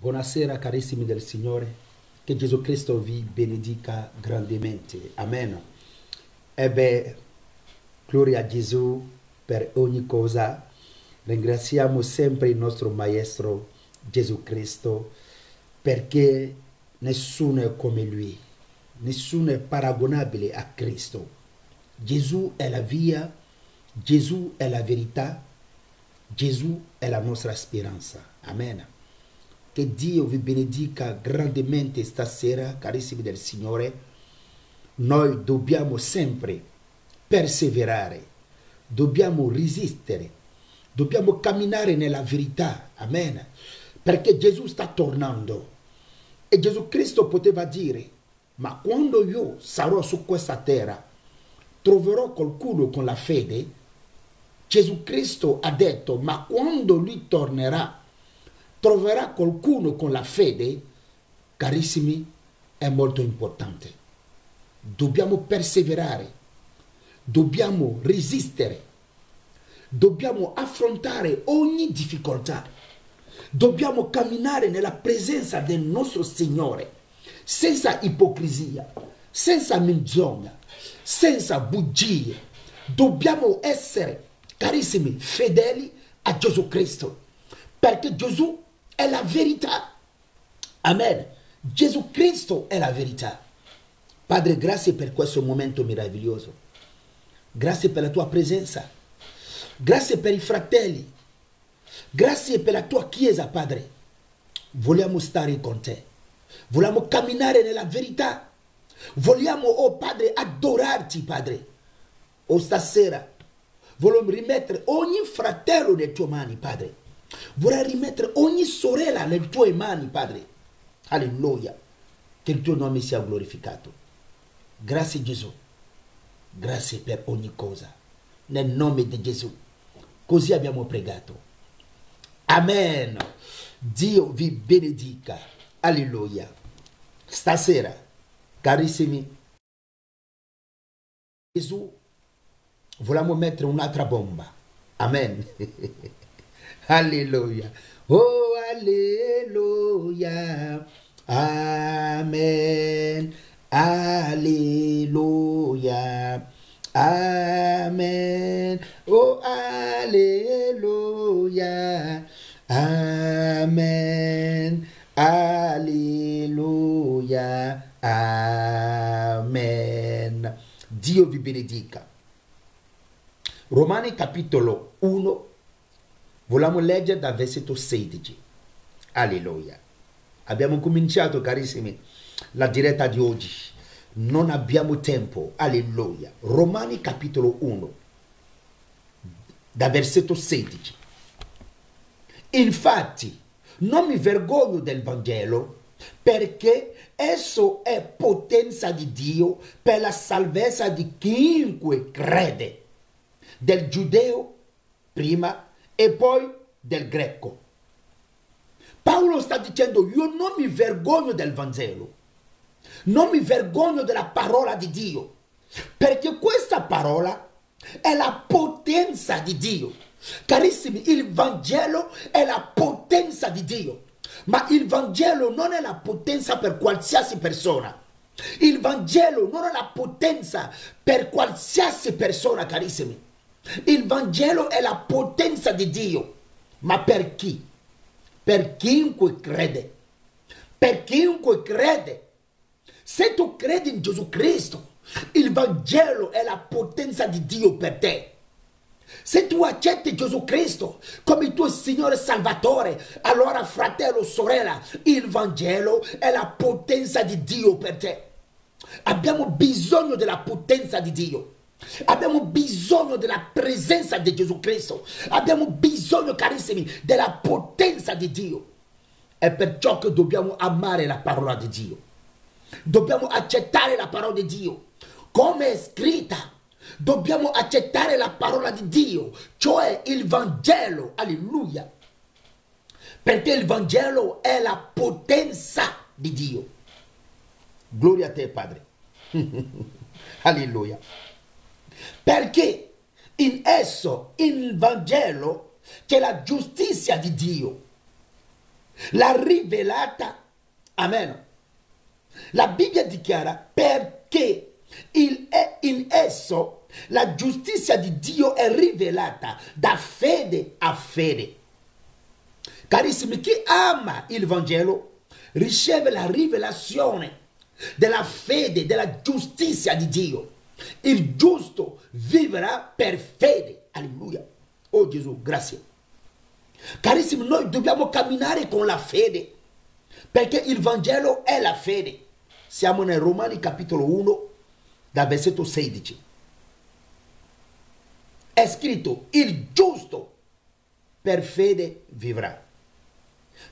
Buonasera carissimi del Signore, che Gesù Cristo vi benedica grandemente. Amen. Ebbe, gloria a Gesù per ogni cosa. Ringraziamo sempre il nostro Maestro Gesù Cristo perché nessuno è come Lui, nessuno è paragonabile a Cristo. Gesù è la via, Gesù è la verità, Gesù è la nostra speranza. Amen. Che Dio vi benedica grandemente stasera, carissimi del Signore. Noi dobbiamo sempre perseverare, dobbiamo resistere, dobbiamo camminare nella verità. Amen. Perché Gesù sta tornando. E Gesù Cristo poteva dire, ma quando io sarò su questa terra, troverò qualcuno con la fede? Gesù Cristo ha detto, ma quando lui tornerà, troverà qualcuno con la fede? Carissimi, è molto importante. Dobbiamo perseverare, dobbiamo resistere, dobbiamo affrontare ogni difficoltà, dobbiamo camminare nella presenza del nostro Signore, senza ipocrisia, senza menzogna, senza bugie. Dobbiamo essere, carissimi, fedeli a Gesù Cristo, perché Gesù è la verità. Amen. Gesù Cristo è la verità. Padre, grazie per questo momento meraviglioso. Grazie per la tua presenza. Grazie per i fratelli. Grazie per la tua chiesa, Padre. Vogliamo stare con te. Vogliamo camminare nella verità. Vogliamo, oh Padre, adorarti, Padre. Oh, stasera vogliamo rimettere ogni fratello nelle tue mani, Padre. Vorrei rimettere ogni sorella nelle tue mani, Padre. Alleluia. Che il tuo nome sia glorificato. Grazie Gesù. Grazie per ogni cosa. Nel nome di Gesù. Così abbiamo pregato. Amen. Dio vi benedica. Alleluia. Stasera, carissimi, Gesù, vogliamo mettere un'altra bomba. Amen. Alleluia. Oh, alleluia. Amen. Alleluia. Amen. Oh, alleluia. Amen. Alleluia. Amen. Dio vi benedica. Romani capitolo 1. Vogliamo leggere dal versetto 16. Alleluia. Abbiamo cominciato, carissimi, la diretta di oggi. Non abbiamo tempo. Alleluia. Romani capitolo 1, dal versetto 16. Infatti, non mi vergogno del Vangelo, perché esso è potenza di Dio per la salvezza di chiunque crede, del giudeo prima e poi del greco. Paolo sta dicendo, io non mi vergogno del Vangelo, non mi vergogno della parola di Dio, perché questa parola è la potenza di Dio. Carissimi, il Vangelo è la potenza di Dio, ma il Vangelo non è la potenza per qualsiasi persona. Il Vangelo non è la potenza per qualsiasi persona, carissimi. Il Vangelo è la potenza di Dio, ma per chi? Per chiunque crede. Per chiunque crede. Se tu credi in Gesù Cristo, il Vangelo è la potenza di Dio per te. Se tu accetti Gesù Cristo come il tuo Signore Salvatore, allora fratello, sorella, il Vangelo è la potenza di Dio per te. Abbiamo bisogno della potenza di Dio. Abbiamo bisogno della presenza di Gesù Cristo. Abbiamo bisogno, carissimi, della potenza di Dio. È perciò che dobbiamo amare la parola di Dio. Dobbiamo accettare la parola di Dio come è scritta. Dobbiamo accettare la parola di Dio, cioè il Vangelo. Alleluia. Perché il Vangelo è la potenza di Dio. Gloria a te, Padre. Alleluia. Perché in esso, il Vangelo, c'è la giustizia di Dio. l'ha rivelata. Amen. La Bibbia dichiara perché in esso la giustizia di Dio è rivelata da fede a fede. Carissimi, chi ama il Vangelo riceve la rivelazione della fede, della giustizia di Dio. Il giusto vivrà per fede. Alleluia. Oh Gesù, grazie. Carissimi, noi dobbiamo camminare con la fede, perché il Vangelo è la fede. Siamo nel Romani capitolo 1, dal versetto 16. È scritto: il giusto per fede vivrà.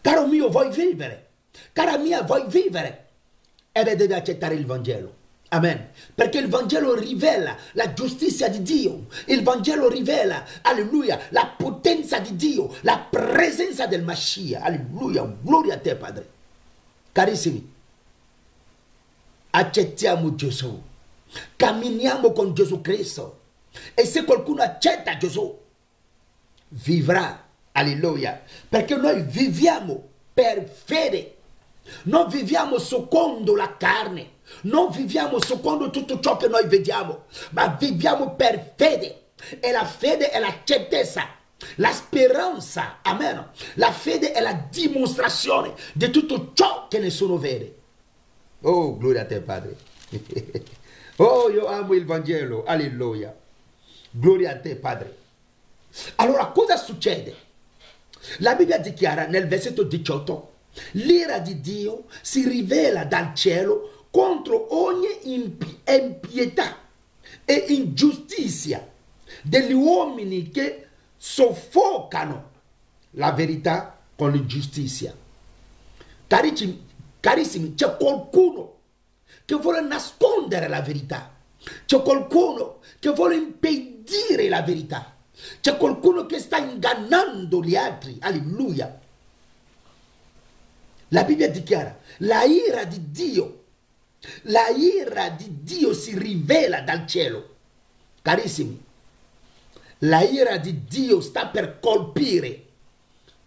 Caro mio, vuoi vivere? Cara mia, vuoi vivere? E beh, devi accettare il Vangelo. Amen. Perché il Vangelo rivela la giustizia di Dio. Il Vangelo rivela, alleluia, la potenza di Dio, la presenza del Mashiach. Alleluia, gloria a te, Padre. Carissimi, accettiamo Gesù. Camminiamo con Gesù Cristo. E se qualcuno accetta Gesù, vivrà. Alleluia. Perché noi viviamo per fede. Non viviamo secondo la carne. Non viviamo secondo tutto ciò che noi vediamo, ma viviamo per fede. E la fede è la certezza, la speranza. Amen. La fede è la dimostrazione di tutto ciò che nessuno vede. Oh, gloria a te, Padre. Oh, io amo il Vangelo. Alleluia. Gloria a te, Padre. Allora, cosa succede? La Bibbia dichiara nel versetto 18: l'ira di Dio si rivela dal cielo contro ogni impietà e ingiustizia degli uomini che soffocano la verità con l'ingiustizia. Carissimi, c'è qualcuno che vuole nascondere la verità. C'è qualcuno che vuole impedire la verità. C'è qualcuno che sta ingannando gli altri. Alleluia. La Bibbia dichiara: la ira di Dio si rivela dal cielo. Carissimi, la ira di Dio sta per colpire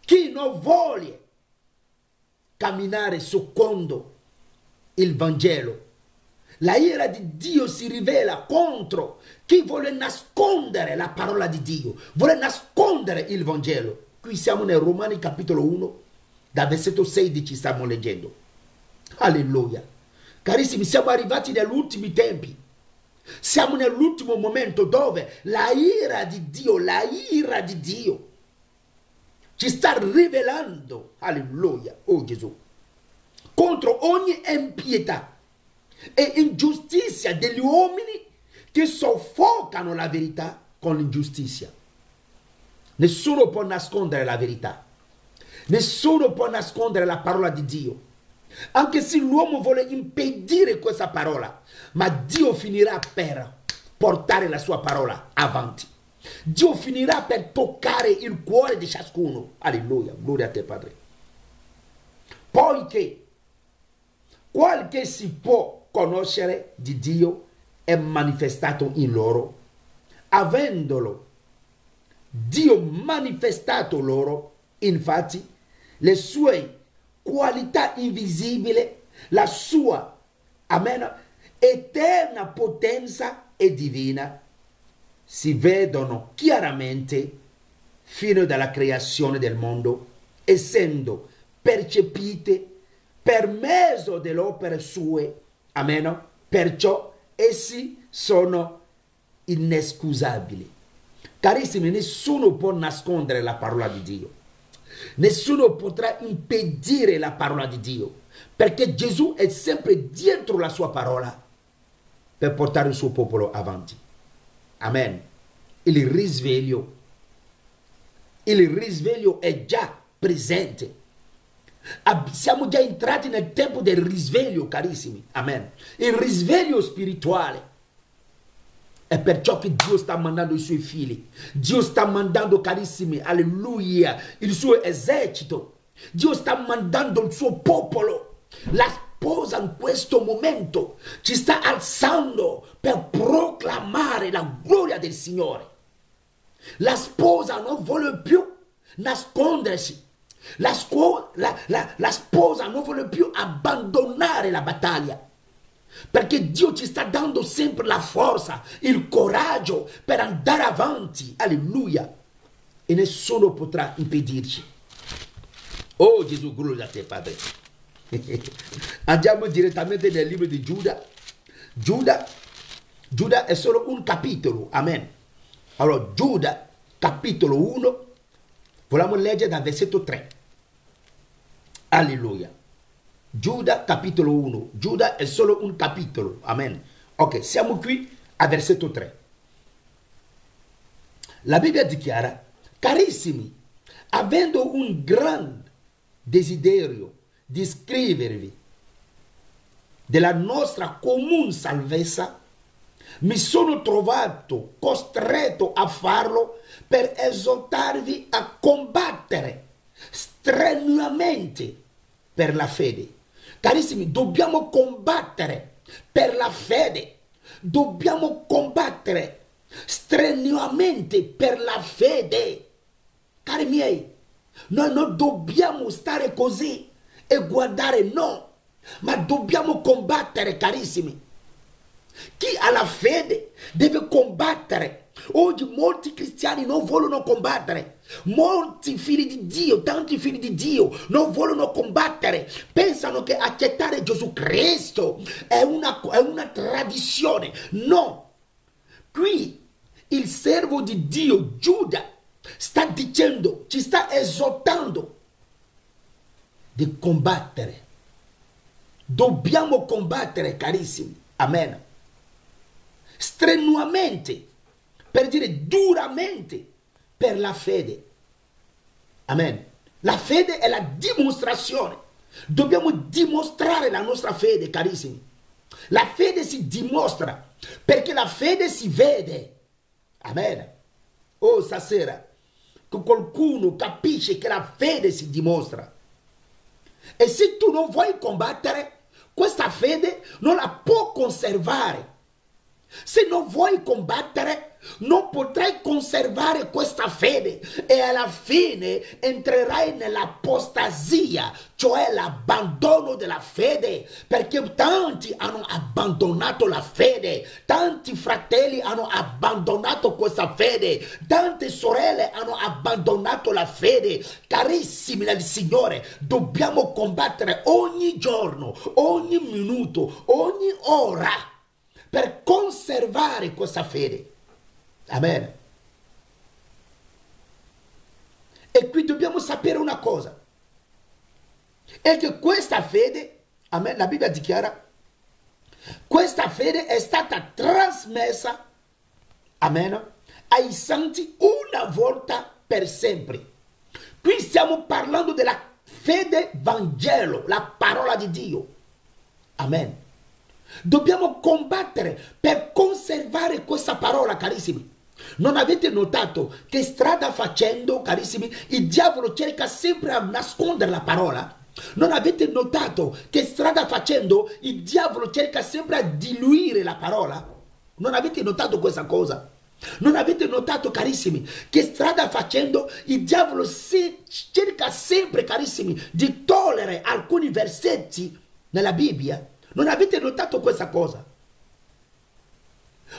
chi non vuole camminare secondo il Vangelo. La ira di Dio si rivela contro chi vuole nascondere la parola di Dio, vuole nascondere il Vangelo. Qui siamo nel Romani capitolo 1, dal versetto 16 stiamo leggendo. Alleluia. Carissimi, siamo arrivati negli ultimi tempi. Siamo nell'ultimo momento dove la ira di Dio ci sta rivelando. Alleluia. Oh Gesù. Contro ogni impietà e ingiustizia degli uomini che soffocano la verità con l'ingiustizia. Nessuno può nascondere la verità. Nessuno può nascondere la parola di Dio. Anche se l'uomo vuole impedire questa parola, ma Dio finirà per portare la sua parola avanti. Dio finirà per toccare il cuore di ciascuno. Alleluia, gloria a te, Padre. Poiché quel che si può conoscere di Dio è manifestato in loro, avendolo Dio manifestato loro, infatti, le sue qualità invisibili, la sua, amen, eterna potenza e divina, si vedono chiaramente fino dalla creazione del mondo, essendo percepite per mezzo delle opere sue, amen, perciò essi sono inescusabili. Carissimi, nessuno può nascondere la parola di Dio. Nessuno potrà impedire la parola di Dio, perché Gesù è sempre dietro la sua parola per portare il suo popolo avanti. Amen. Il risveglio è già presente. Siamo già entrati nel tempo del risveglio, carissimi. Amen. Il risveglio spirituale. È perciò che Dio sta mandando i suoi figli. Dio sta mandando, carissimi, alleluia, il suo esercito. Dio sta mandando il suo popolo. La sposa in questo momento ci sta alzando per proclamare la gloria del Signore. La sposa non vuole più nascondersi. La sposa non vuole più abbandonare la battaglia. Perché Dio ci sta dando sempre la forza, il coraggio per andare avanti. Alleluia. E nessuno potrà impedirci. Oh Gesù, gloria a te, Padre. Andiamo direttamente nel libro di Giuda. Giuda è solo un capitolo. Amen. Allora, Giuda, capitolo 1. Vogliamo leggere dal versetto 3. Alleluia. Giuda, capitolo 1. Giuda è solo un capitolo. Amen. Ok, siamo qui al versetto 3. La Bibbia dichiara: carissimi, avendo un gran desiderio di scrivervi della nostra comune salvezza, mi sono trovato costretto a farlo per esortarvi a combattere strenuamente per la fede. Carissimi, dobbiamo combattere per la fede. Dobbiamo combattere strenuamente per la fede. Cari miei, noi non dobbiamo stare così e guardare, no, ma dobbiamo combattere, carissimi. Chi ha la fede deve combattere. Oggi molti cristiani non vogliono combattere. Molti figli di Dio, tanti figli di Dio non vogliono combattere. Pensano che accettare Gesù Cristo è una tradizione. No. Qui il servo di Dio, Giuda, sta dicendo, ci sta esortando di combattere. Dobbiamo combattere, carissimi. Amen. Strenuamente, per dire duramente, per la fede. Amen. La fede è la dimostrazione. Dobbiamo dimostrare la nostra fede, carissimi. La fede si dimostra, perché la fede si vede. Amen. Oh, stasera, che qualcuno capisce che la fede si dimostra. E se tu non vuoi combattere, questa fede non la può conservare. Se non vuoi combattere, non potrai conservare questa fede e alla fine entrerai nell'apostasia, cioè l'abbandono della fede, perché tanti hanno abbandonato la fede, tanti fratelli hanno abbandonato questa fede, tante sorelle hanno abbandonato la fede. Carissimi nel Signore, dobbiamo combattere ogni giorno, ogni minuto, ogni ora per conservare questa fede. Amen. E qui dobbiamo sapere una cosa, è che questa fede, amen, la Bibbia dichiara, questa fede è stata trasmessa, amen, ai santi una volta per sempre. Qui stiamo parlando della fede Vangelo, la parola di Dio. Amen. Dobbiamo combattere per conservare questa parola, carissimi. Non avete notato che strada facendo, carissimi, il diavolo cerca sempre a nascondere la parola? Non avete notato che strada facendo il diavolo cerca sempre a diluire la parola? Non avete notato questa cosa? Non avete notato, carissimi, che strada facendo il diavolo cerca sempre, carissimi, di togliere alcuni versetti nella Bibbia? Non avete notato questa cosa?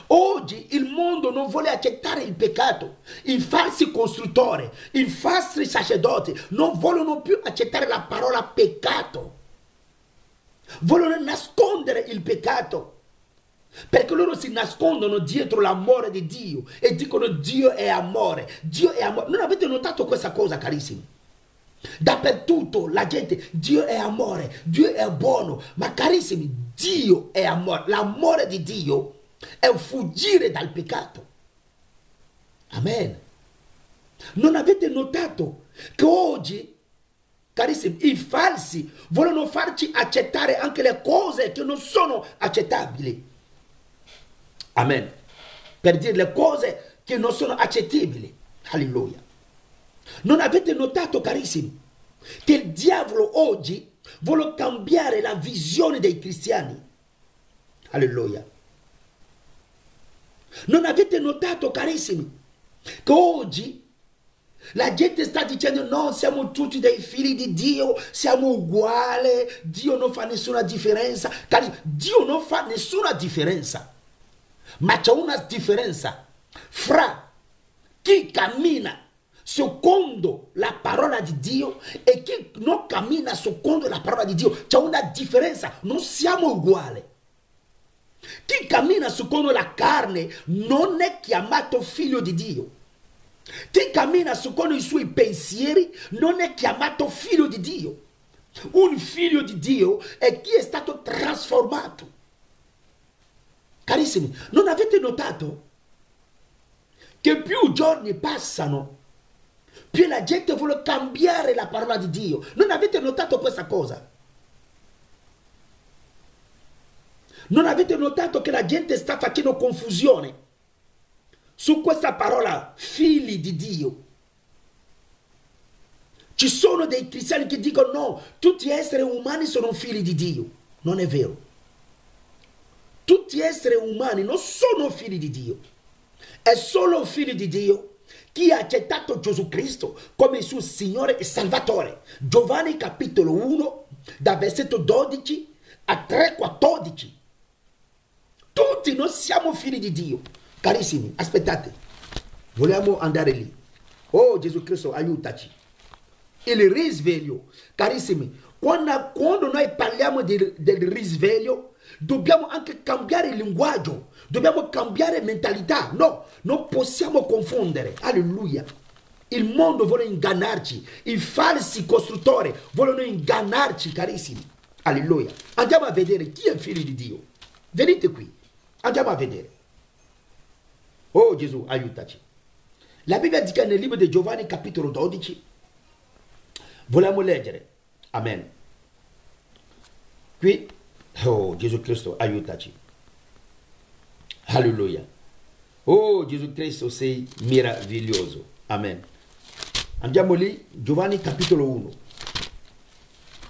Oggi il mondo non vuole accettare il peccato. I falsi costruttori, i falsi sacerdoti non vogliono più accettare la parola peccato. Vogliono nascondere il peccato. Perché loro si nascondono dietro l'amore di Dio e dicono Dio è amore. Dio è amore. Non avete notato questa cosa, carissimi? Dappertutto la gente, Dio è amore, Dio è buono, ma carissimi, Dio è amore. L'amore di Dio è fuggire dal peccato. Amen. Non avete notato che oggi, carissimi, i falsi vogliono farci accettare anche le cose che non sono accettabili? Amen. Per dire le cose che non sono accettibili. Alleluia. Non avete notato, carissimi, che il diavolo oggi vuole cambiare la visione dei cristiani? Alleluia. Non avete notato, carissimi, che oggi La gente sta dicendo no, siamo tutti dei figli di Dio, siamo uguali, Dio non fa nessuna differenza. Dio non fa nessuna differenza, ma c'è una differenza fra chi cammina secondo la parola di Dio e chi non cammina secondo la parola di Dio. C'è una differenza, non siamo uguali. Chi cammina secondo la carne non è chiamato figlio di Dio. Chi cammina secondo i suoi pensieri non è chiamato figlio di Dio. Un figlio di Dio è chi è stato trasformato. Carissimi, non avete notato che più giorni passano, più la gente vuole cambiare la parola di Dio? Non avete notato questa cosa? Non avete notato che la gente sta facendo confusione su questa parola figli di Dio? Ci sono dei cristiani che dicono no, tutti gli esseri umani sono figli di Dio. Non è vero. Tutti gli esseri umani non sono figli di Dio. È solo figli di Dio chi ha accettato Gesù Cristo come il suo Signore e Salvatore. Giovanni capitolo 1, da versetto 12 a 3,14. Tutti noi siamo figli di Dio. Carissimi, aspettate, vogliamo andare lì. Oh Gesù Cristo, aiutaci. Il risveglio, carissimi, quando noi parliamo del risveglio, dobbiamo anche cambiare il linguaggio, dobbiamo cambiare mentalità. No, non possiamo confondere. Alleluia. Il mondo vuole ingannarci, i falsi costruttori vogliono ingannarci, carissimi. Alleluia. Andiamo a vedere chi è il figlio di Dio. Venite qui, andiamo a vedere. Oh Gesù, aiutaci. La Bibbia dice nel libro di Giovanni capitolo 12, vogliamo leggere. Amen. Qui, oh Gesù Cristo, aiutaci. Alleluia. Oh Gesù Cristo, sei meraviglioso. Amen. Andiamo lì, Giovanni capitolo 1.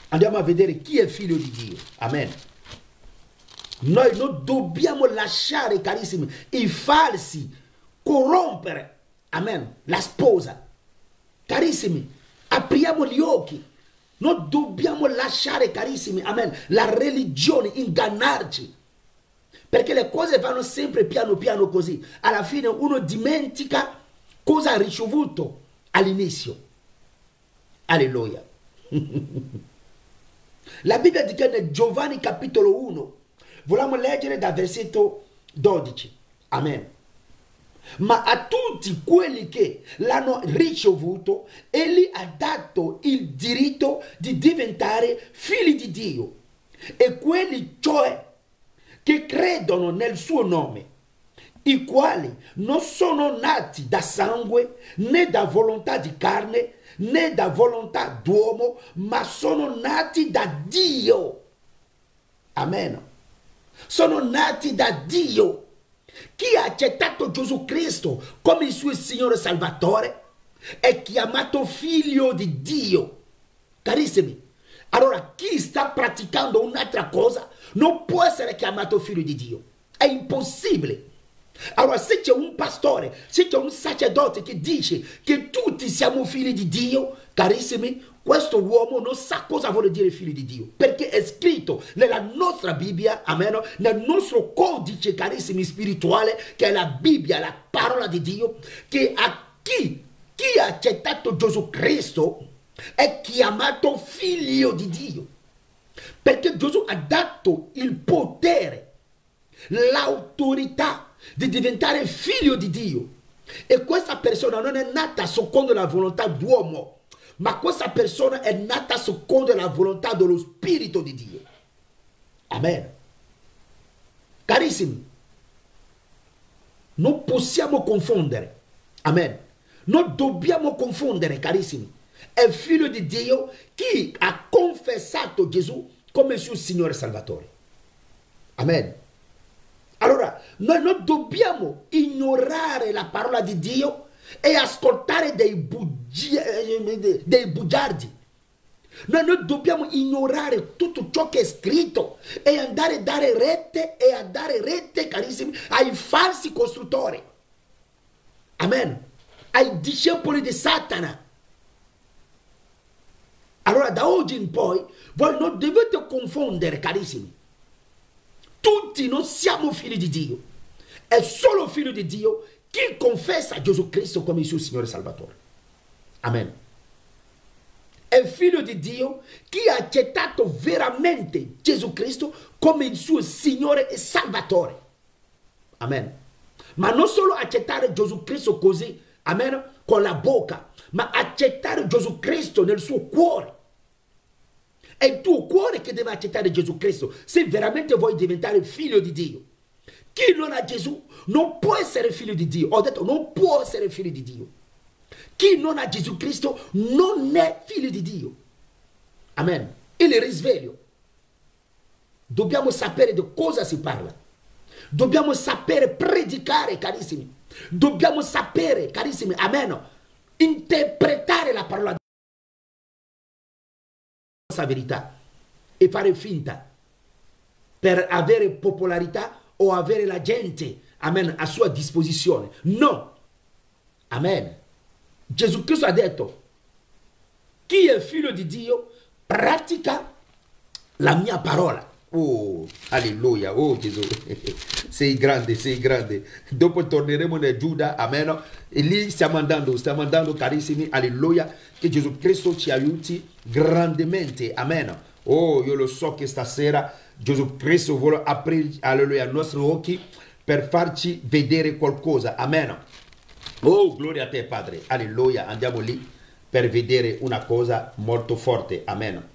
Andiamo a vedere chi è il figlio di Dio. Amen. Noi non dobbiamo lasciare, carissimi, i falsi corrompere, amen, la sposa. Carissimi, apriamo gli occhi. Non dobbiamo lasciare, carissimi, amen, la religione ingannarci. Perché le cose vanno sempre piano piano così. Alla fine uno dimentica cosa ha ricevuto all'inizio. Alleluia. La Bibbia dice nel Giovanni capitolo 1. Vogliamo leggere dal versetto 12. Amen. Ma a tutti quelli che l'hanno ricevuto, egli ha dato il diritto di diventare figli di Dio. E quelli, cioè, che credono nel suo nome, i quali non sono nati da sangue, né da volontà di carne, né da volontà d'uomo, ma sono nati da Dio. Amen. Sono nati da Dio. Chi ha accettato Gesù Cristo come il suo Signore Salvatore è chiamato figlio di Dio. Carissimi, allora chi sta praticando un'altra cosa non può essere chiamato figlio di Dio. È impossibile. Allora se c'è un pastore, se c'è un sacerdote che dice che tutti siamo figli di Dio, carissimi, questo uomo non sa cosa vuole dire figlio di Dio, perché è scritto nella nostra Bibbia, amen, nel nostro codice, carissimi, spirituale, che è la Bibbia, la parola di Dio, che a chi ha accettato Gesù Cristo è chiamato figlio di Dio, perché Gesù ha dato il potere, l'autorità di diventare figlio di Dio. E questa persona non è nata secondo la volontà d'uomo, ma questa persona è nata secondo la volontà dello Spirito di Dio. Amen. Carissimi, non possiamo confondere. Amen. Non dobbiamo confondere, carissimi. È figlio di Dio chi ha confessato Gesù come suo Signore Salvatore. Amen. Allora, noi non dobbiamo ignorare la parola di Dio e ascoltare dei bugiardi. Noi non dobbiamo ignorare tutto ciò che è scritto e andare a dare rette, carissimi, ai falsi costruttori. Amen. ai discepoli di Satana. Allora da oggi in poi voi non dovete confondere, carissimi. Tutti non siamo figli di Dio. È solo figlio di Dio chi confessa Gesù Cristo come il suo Signore Salvatore. Amen. È figlio di Dio chi ha accettato veramente Gesù Cristo come il suo Signore e Salvatore. Amen. Ma non solo accettare Gesù Cristo così, amen, con la bocca, ma accettare Gesù Cristo nel suo cuore. È il tuo cuore che deve accettare Gesù Cristo se veramente vuoi diventare figlio di Dio. Chi non ha Gesù non può essere figlio di Dio. Ho detto non può essere figlio di Dio. Chi non ha Gesù Cristo non è figlio di Dio. Amen. Il risveglio. Dobbiamo sapere di cosa si parla. Dobbiamo sapere predicare, carissimi. Dobbiamo sapere, carissimi, amen, interpretare la parola di questa verità e fare finta per avere popolarità o avere la gente, amen, a sua disposizione. No. Amen. Gesù Cristo ha detto, chi è figlio di Dio pratica la mia parola. Oh, alleluia, oh Gesù, sei grande, sei grande. Dopo torneremo nel Giuda, amen. E lì stiamo andando carissimi, alleluia, che Gesù Cristo ci aiuti grandemente, amen. Oh, io lo so che stasera Gesù Cristo vuole aprire, alleluia, i nostri occhi per farci vedere qualcosa, amen. Oh, gloria a te, Padre, alleluia, andiamo lì per vedere una cosa molto forte, amen.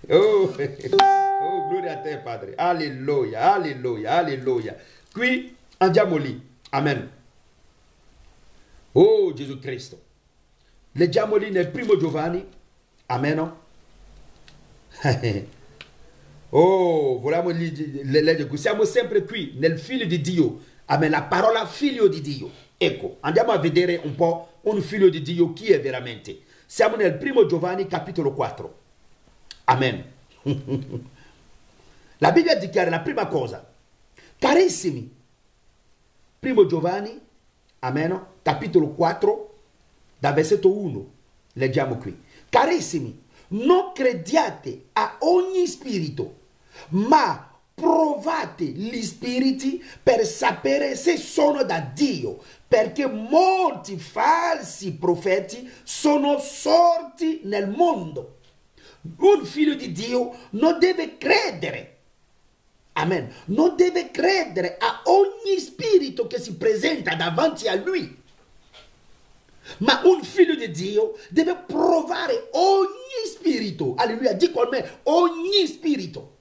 Oh, gloria a te, Padre. Alleluia, alleluia, alleluia. Qui andiamo lì. Amen. Oh, Gesù Cristo. Leggiamo lì nel primo Giovanni. Amen. Oh, vogliamo leggere qui. Siamo sempre qui nel figlio di Dio. Amen. La parola figlio di Dio. Ecco, andiamo a vedere un po' un figlio di Dio chi è veramente. Siamo nel primo Giovanni capitolo 4. Amen. La Bibbia dichiara la prima cosa. Carissimi. Primo Giovanni, amen, capitolo 4, da versetto 1. Leggiamo qui. Carissimi, non crediate a ogni spirito, ma provate gli spiriti per sapere se sono da Dio, perché molti falsi profeti sono sorti nel mondo. Un figlio di Dio non deve credere, amen, non deve credere a ogni spirito che si presenta davanti a lui, ma un figlio di Dio deve provare ogni spirito, alleluia, dico a me, ogni spirito.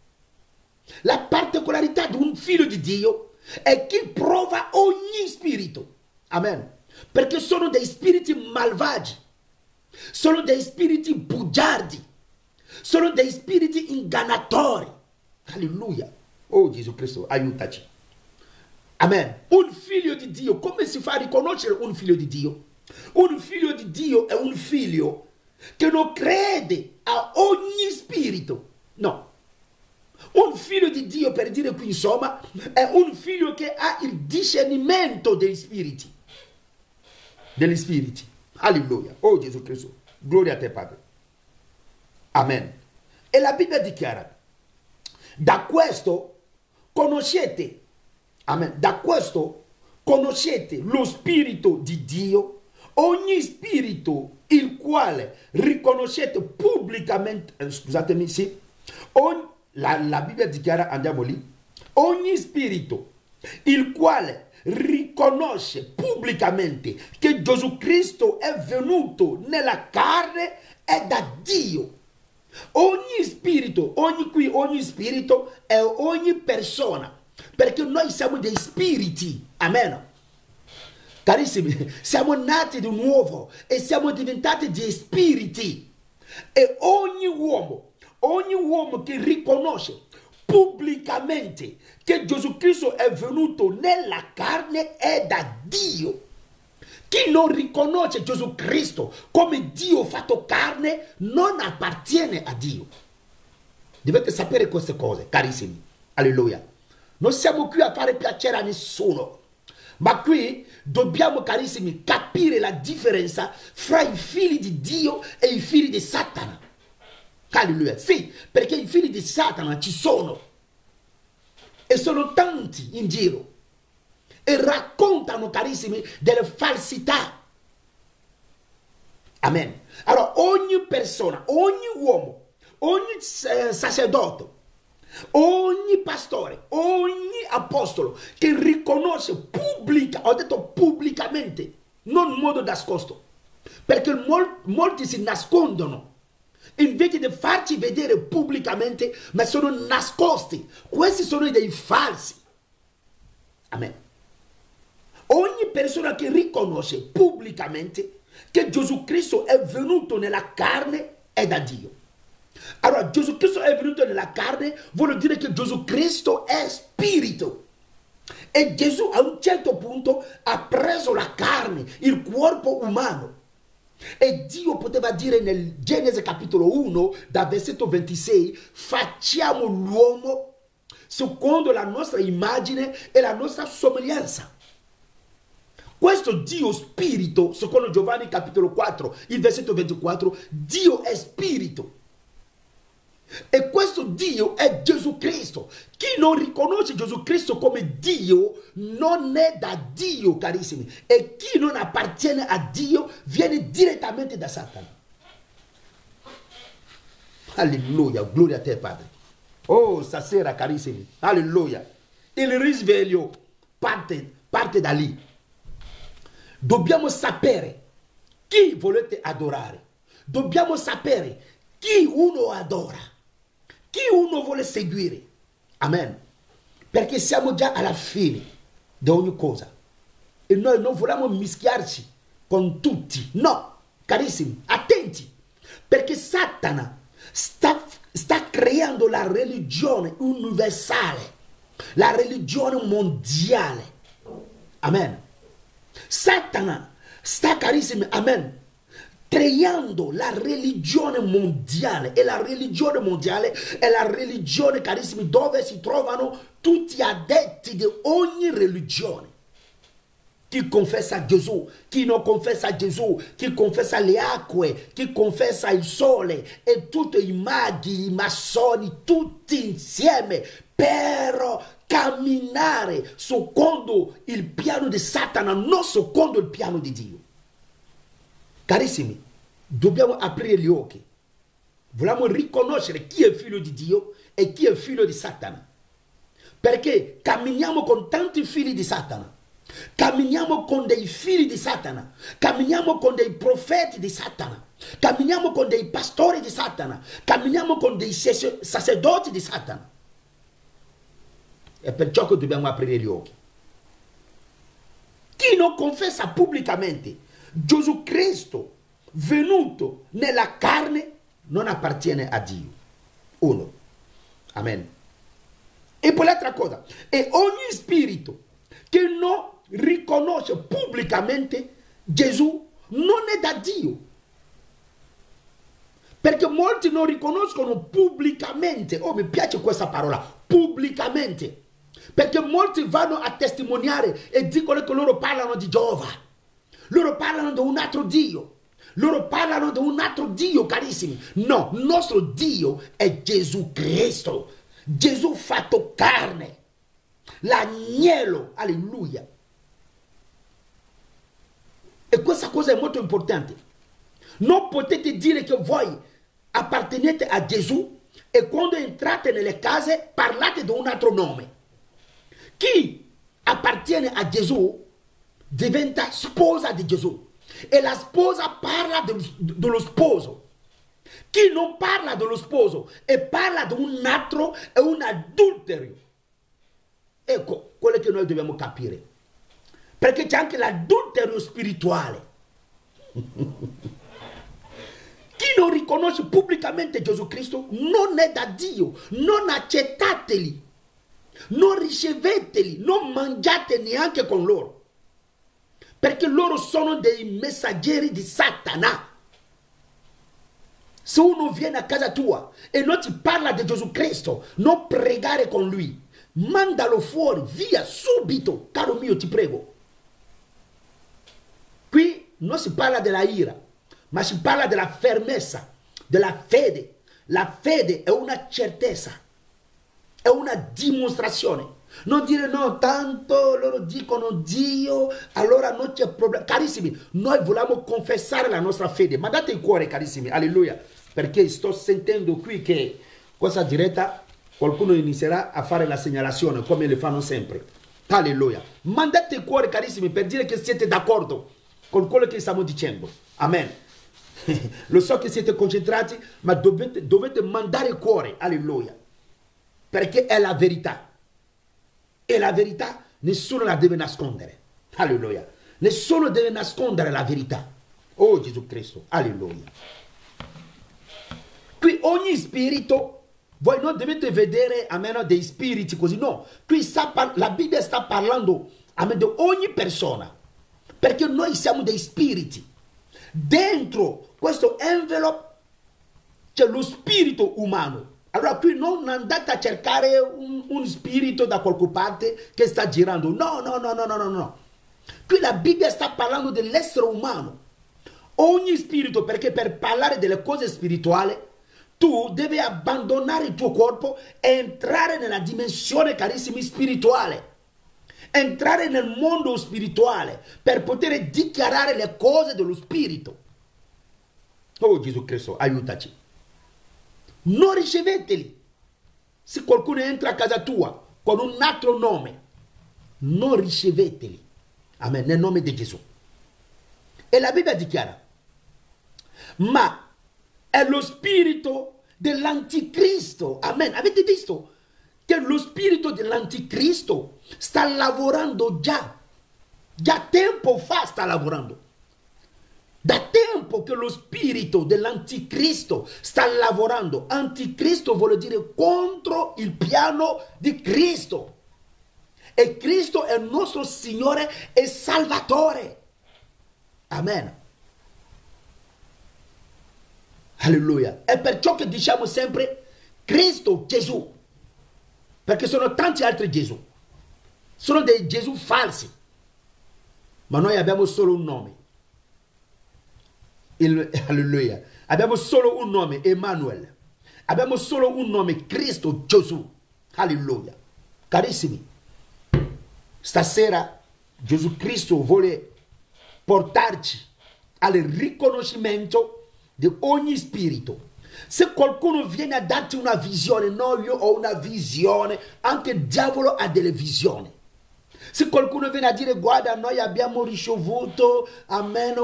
La particolarità di un figlio di Dio è che prova ogni spirito. Amen. Perché sono dei spiriti malvagi, sono dei spiriti bugiardi, sono dei spiriti ingannatori. Alleluia. Oh Gesù Cristo, aiutaci. Amen. Un figlio di Dio, come si fa a riconoscere un figlio di Dio? Un figlio di Dio è un figlio che non crede a ogni spirito. No. Un figlio di Dio, per dire qui insomma, è un figlio che ha il discernimento degli spiriti. Degli spiriti. Alleluia. Oh Gesù Cristo. Gloria a te, Padre. Amen. E la Bibbia dichiara, da questo conoscete, amen, da questo conoscete lo spirito di Dio, ogni spirito il quale riconoscete pubblicamente, scusatemi, sì, la Bibbia dichiara, andiamo lì, ogni spirito il quale riconosce pubblicamente che Gesù Cristo è venuto nella carne è da Dio. Ogni spirito, ogni spirito è ogni persona, perché noi siamo dei spiriti, amen. Carissimi, siamo nati di nuovo e siamo diventati dei spiriti. E ogni uomo che riconosce pubblicamente che Gesù Cristo è venuto nella carne è da Dio. Chi non riconosce Gesù Cristo come Dio fatto carne non appartiene a Dio. Dovete sapere queste cose, carissimi. Alleluia. Non siamo qui a fare piacere a nessuno. Ma qui dobbiamo, carissimi, capire la differenza fra i figli di Dio e i figli di Satana. Alleluia. Sì, perché i figli di Satana ci sono. E sono tanti in giro. E raccontano, carissimi, delle falsità. Amen. Allora, ogni persona, ogni uomo, ogni sacerdote, ogni pastore, ogni apostolo che riconosce ho detto pubblicamente, non in modo nascosto, perché molti si nascondono invece di farci vedere pubblicamente, ma sono nascosti. Questi sono dei falsi. Amen. Ogni persona che riconosce pubblicamente che Gesù Cristo è venuto nella carne è da Dio. Allora, Gesù Cristo è venuto nella carne vuol dire che Gesù Cristo è spirito. E Gesù a un certo punto ha preso la carne, il corpo umano. E Dio poteva dire nel Genesi capitolo 1, da versetto 26, facciamo l'uomo secondo la nostra immagine e la nostra somiglianza. Questo Dio spirito, secondo Giovanni capitolo 4, il versetto 24, Dio è spirito. E questo Dio è Gesù Cristo. Chi non riconosce Gesù Cristo come Dio non è da Dio, carissimi. E chi non appartiene a Dio viene direttamente da Satana. Alleluia, gloria a te, Padre. Oh, stasera, carissimi, alleluia. Il risveglio parte da lì. Dobbiamo sapere chi volete adorare. Dobbiamo sapere chi uno adora, chi uno vuole seguire. Amen. Perché siamo già alla fine di ogni cosa. E noi non vogliamo mischiarci con tutti. No, carissimi, attenti. Perché Satana sta creando la religione universale, la religione mondiale. Amen. Satana sta, carissimi, amen, creando la religione mondiale. E la religione mondiale è la religione, carissimi, dove si trovano tutti addetti di ogni religione. Chi confessa Gesù, chi non confessa Gesù, chi confessa le acque, chi confessa il sole, e tutti i maghi, i massoni, tutti insieme per camminare secondo il piano di Satana, non secondo il piano di Dio. Carissimi, dobbiamo aprire gli occhi. Vogliamo riconoscere chi è figlio di Dio e chi è figlio di Satana. Perché camminiamo con tanti figli di Satana. Camminiamo con dei figli di Satana. Camminiamo con dei profeti di Satana. Camminiamo con dei pastori di Satana. Camminiamo con dei sacerdoti di Satana. È perciò che dobbiamo aprire gli occhi. Chi non confessa pubblicamente Gesù Cristo venuto nella carne non appartiene a Dio. Uno. Amen. E poi l'altra cosa. E ogni spirito che non riconosce pubblicamente Gesù non è da Dio. Perché molti non riconoscono pubblicamente. Oh, mi piace questa parola. Pubblicamente. Perché molti vanno a testimoniare e dicono che loro parlano di Geova. Loro parlano di un altro Dio. Loro parlano di un altro Dio, carissimi. No, il nostro Dio è Gesù Cristo. Gesù fatto carne. L'agnello. Alleluia. E questa cosa è molto importante. Non potete dire che voi appartenete a Gesù e quando entrate nelle case parlate di un altro nome. Chi appartiene a Gesù diventa sposa di Gesù e la sposa parla dello sposo. Chi non parla dello sposo e parla di un altro è un adulterio. Ecco quello che noi dobbiamo capire, perché c'è anche l'adulterio spirituale. Chi non riconosce pubblicamente Gesù Cristo non è da Dio. Non accettateli. Non riceveteli, non mangiate neanche con loro, perché loro sono dei messaggeri di Satana. Se uno viene a casa tua e non ti parla di Gesù Cristo, non pregare con lui, mandalo fuori, via, subito, caro mio, ti prego. non si parla della ira, ma si parla della fermezza, della fede. La fede è una certezza, è una dimostrazione. Non dire no, tanto loro dicono Dio, allora non c'è problema. Carissimi, noi vogliamo confessare la nostra fede. Mandate il cuore, carissimi, alleluia, perché sto sentendo qui che questa diretta qualcuno inizierà a fare la segnalazione come le fanno sempre. Alleluia. Mandate il cuore, carissimi, per dire che siete d'accordo con quello che stiamo dicendo. Amen. Lo so che siete concentrati, ma dovete mandare il cuore. Alleluia. Perché è la verità. E la verità nessuno la deve nascondere. Alleluia. Nessuno deve nascondere la verità. Oh Gesù Cristo. Alleluia. Qui ogni spirito, voi non dovete vedere a meno dei spiriti così, no. Qui la Bibbia sta parlando a me di ogni persona. Perché noi siamo dei spiriti. Dentro questo envelope c'è lo spirito umano. Allora qui non andate a cercare un spirito da qualche parte che sta girando. No, no, no, no, no, no, no. Qui la Bibbia sta parlando dell'essere umano. Ogni spirito, perché per parlare delle cose spirituali, tu devi abbandonare il tuo corpo e entrare nella dimensione, carissimi, spirituale. Entrare nel mondo spirituale per poter dichiarare le cose dello spirito. Oh Gesù Cristo, aiutaci. Non riceveteli. Se qualcuno entra a casa tua con un altro nome, non riceveteli. Amen, nel nome di Gesù. E la Bibbia dichiara, ma è lo spirito dell'anticristo. Amen. Avete visto che lo spirito dell'anticristo sta lavorando già tempo fa sta lavorando. Da tempo che lo spirito dell'anticristo sta lavorando. Anticristo vuole dire contro il piano di Cristo. E Cristo è il nostro Signore e Salvatore. Amen. Alleluia. È perciò che diciamo sempre Cristo Gesù. Perché sono tanti altri Gesù. Sono dei Gesù falsi. Ma noi abbiamo solo un nome. Alleluia. Abbiamo solo un nome, Emanuele. Abbiamo solo un nome, Cristo Gesù. Alleluia. Carissimi, stasera Gesù Cristo vuole portarci al riconoscimento di ogni spirito. Se qualcuno viene a darti una visione, no, io ho una visione, anche il diavolo ha delle visioni. Se qualcuno viene a dire, guarda, noi abbiamo ricevuto, amen,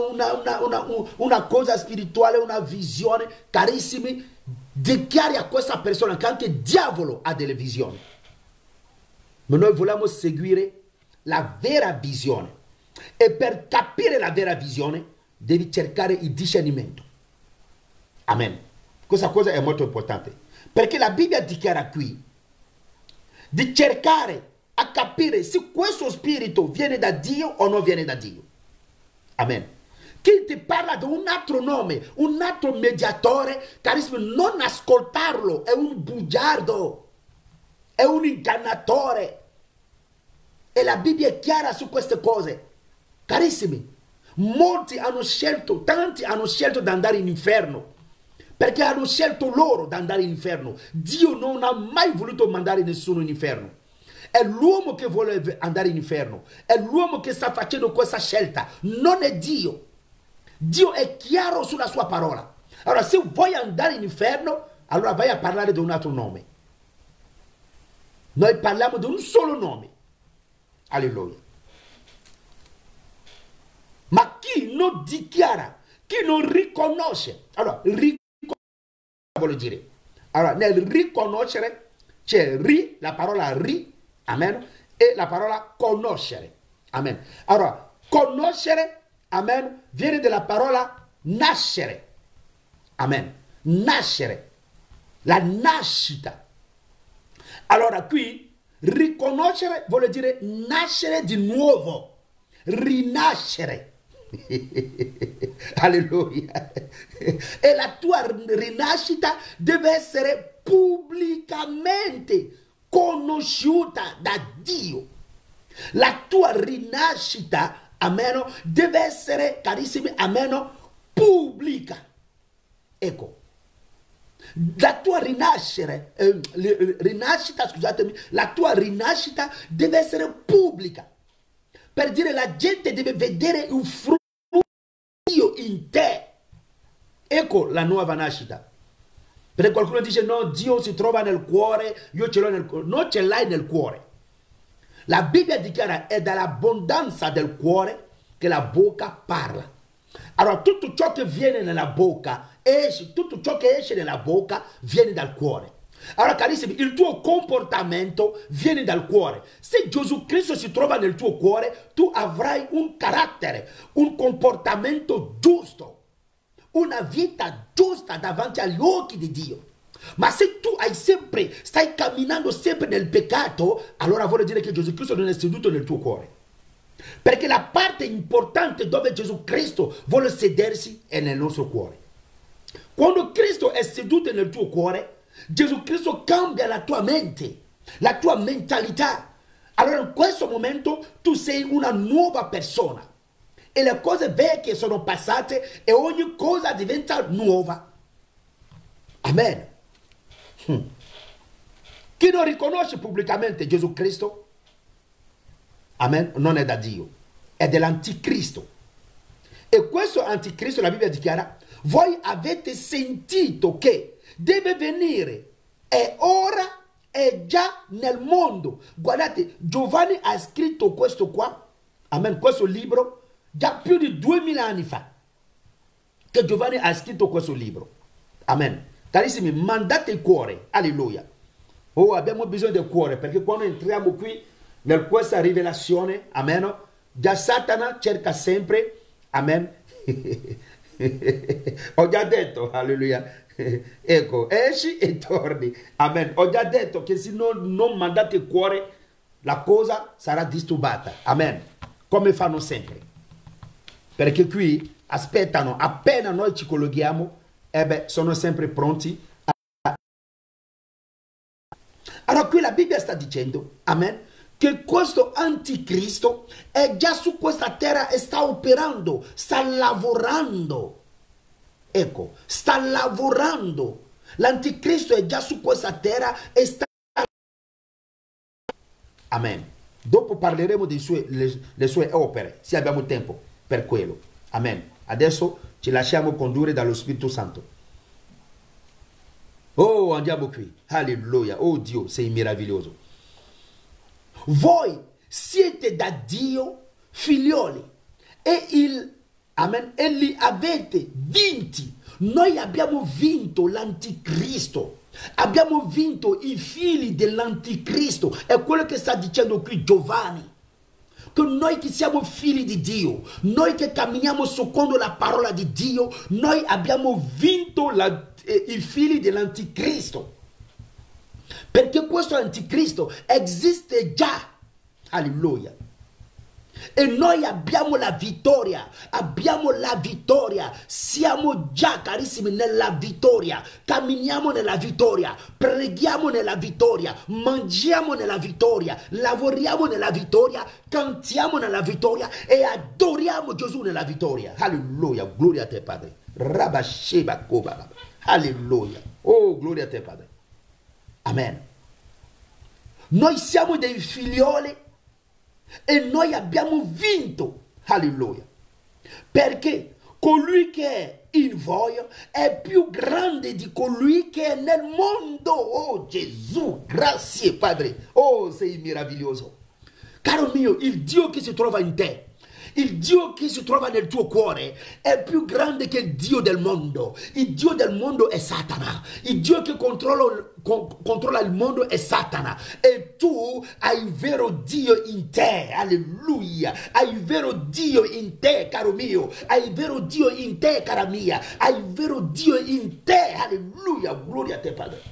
una cosa spirituale, una visione, carissimi, dichiari a questa persona che anche il diavolo ha delle visioni. Ma noi vogliamo seguire la vera visione. E per capire la vera visione, devi cercare il discernimento. Amen. Questa cosa è molto importante. Perché la Bibbia dichiara qui di cercare a capire se questo spirito viene da Dio o non viene da Dio. Amen. Chi ti parla di un altro nome, un altro mediatore, carissimo, non ascoltarlo, è un bugiardo, è un ingannatore. E la Bibbia è chiara su queste cose. Carissimi, molti hanno scelto, tanti hanno scelto di andare in inferno, perché hanno scelto loro di andare in inferno. Dio non ha mai voluto mandare nessuno in inferno. È l'uomo che vuole andare in inferno. È l'uomo che sta facendo questa scelta. Non è Dio. Dio è chiaro sulla sua parola. Allora, se vuoi andare in inferno, allora vai a parlare di un altro nome. Noi parliamo di un solo nome. Alleluia. Ma chi non dichiara, chi non riconosce, allora, riconoscere vuol dire, allora, nel riconoscere c'è la parola amen, e la parola conoscere, amen. Allora, conoscere, amen, viene dalla parola nascere, amen, nascere, la nascita. Allora qui, riconoscere vuol dire nascere di nuovo, rinascere. Alleluia. E la tua rinascita deve essere pubblicamente conosciuta da Dio. La tua rinascita, amen, deve essere, carissimi, amen, pubblica. Ecco, la tua rinascita, scusatemi, la tua rinascita deve essere pubblica. Per dire, la gente deve vedere un frutto di Dio in te. Ecco la nuova nascita. Perché qualcuno dice no, Dio si trova nel cuore, io ce l'ho nel cuore. Non ce l'hai nel cuore. La Bibbia dichiara è dall'abbondanza del cuore che la bocca parla. Allora tutto ciò che viene nella bocca esce, tutto ciò che esce nella bocca viene dal cuore. Allora carissimi, il tuo comportamento viene dal cuore. Se Gesù Cristo si trova nel tuo cuore, tu avrai un carattere, un comportamento giusto, una vita giusta davanti agli occhi di Dio. Ma se tu stai camminando sempre nel peccato, allora vuol dire che Gesù Cristo non è seduto nel tuo cuore. Perché la parte importante dove Gesù Cristo vuole sedersi è nel nostro cuore. Quando Cristo è seduto nel tuo cuore, Gesù Cristo cambia la tua mente, la tua mentalità. Allora in questo momento tu sei una nuova persona. E le cose vecchie sono passate e ogni cosa diventa nuova. Amen. Chi non riconosce pubblicamente Gesù Cristo, amen, non è da Dio, è dell'anticristo. E questo anticristo, la Bibbia dichiara, voi avete sentito che deve venire e ora è già nel mondo. Guardate, Giovanni ha scritto questo qua, amen, questo libro, già più di 2000 anni fa, che Giovanni ha scritto questo libro. Amen. Carissimi, mandate il cuore, alleluia. Oh, abbiamo bisogno del cuore, perché quando entriamo qui, in questa rivelazione, amen, già Satana cerca sempre, amen. Ho già detto, alleluia. Ecco, esci e torni. Amen. Ho già detto che se non mandate il cuore, la cosa sarà disturbata. Amen. Come fanno sempre. Perché qui aspettano, appena noi ci colleghiamo, sono sempre pronti. Allora qui la Bibbia sta dicendo, amen, che questo anticristo è già su questa terra e sta operando, sta lavorando. Ecco, sta lavorando. L'anticristo è già su questa terra e sta... Amen. Dopo parleremo delle sue opere, se abbiamo tempo per quello. Amen. Adesso ci lasciamo condurre dallo Spirito Santo. Oh, andiamo qui. Alleluia. Oh Dio, sei meraviglioso. Voi siete da Dio figlioli amen, e li avete vinti. Noi abbiamo vinto l'anticristo. Abbiamo vinto i figli dell'anticristo. È quello che sta dicendo qui Giovanni. Che noi che siamo figli di Dio, noi che camminiamo secondo la parola di Dio, noi abbiamo vinto i figli dell'anticristo. Perché questo anticristo esiste già. Alleluia. E noi abbiamo la vittoria, siamo già carissimi nella vittoria, camminiamo nella vittoria, preghiamo nella vittoria, mangiamo nella vittoria, lavoriamo nella vittoria, cantiamo nella vittoria e adoriamo Gesù nella vittoria. Alleluia, gloria a te Padre. Rabasheba Koba. Alleluia, oh gloria a te Padre. Amen. Noi siamo dei figlioli e noi abbiamo vinto, alleluia, perché colui che è in voi è più grande di colui che è nel mondo. Oh Gesù, grazie Padre, oh sei meraviglioso. Caro mio, il Dio che si trova in te, il Dio che si trova nel tuo cuore è più grande che il Dio del mondo. Il Dio del mondo è Satana. Il Dio che controlla il mondo è Satana. E tu hai il vero Dio in te. Alleluia. Hai il vero Dio in te, caro mio. Hai il vero Dio in te, cara mia. Hai il vero Dio in te. Alleluia. Gloria a te, Padre.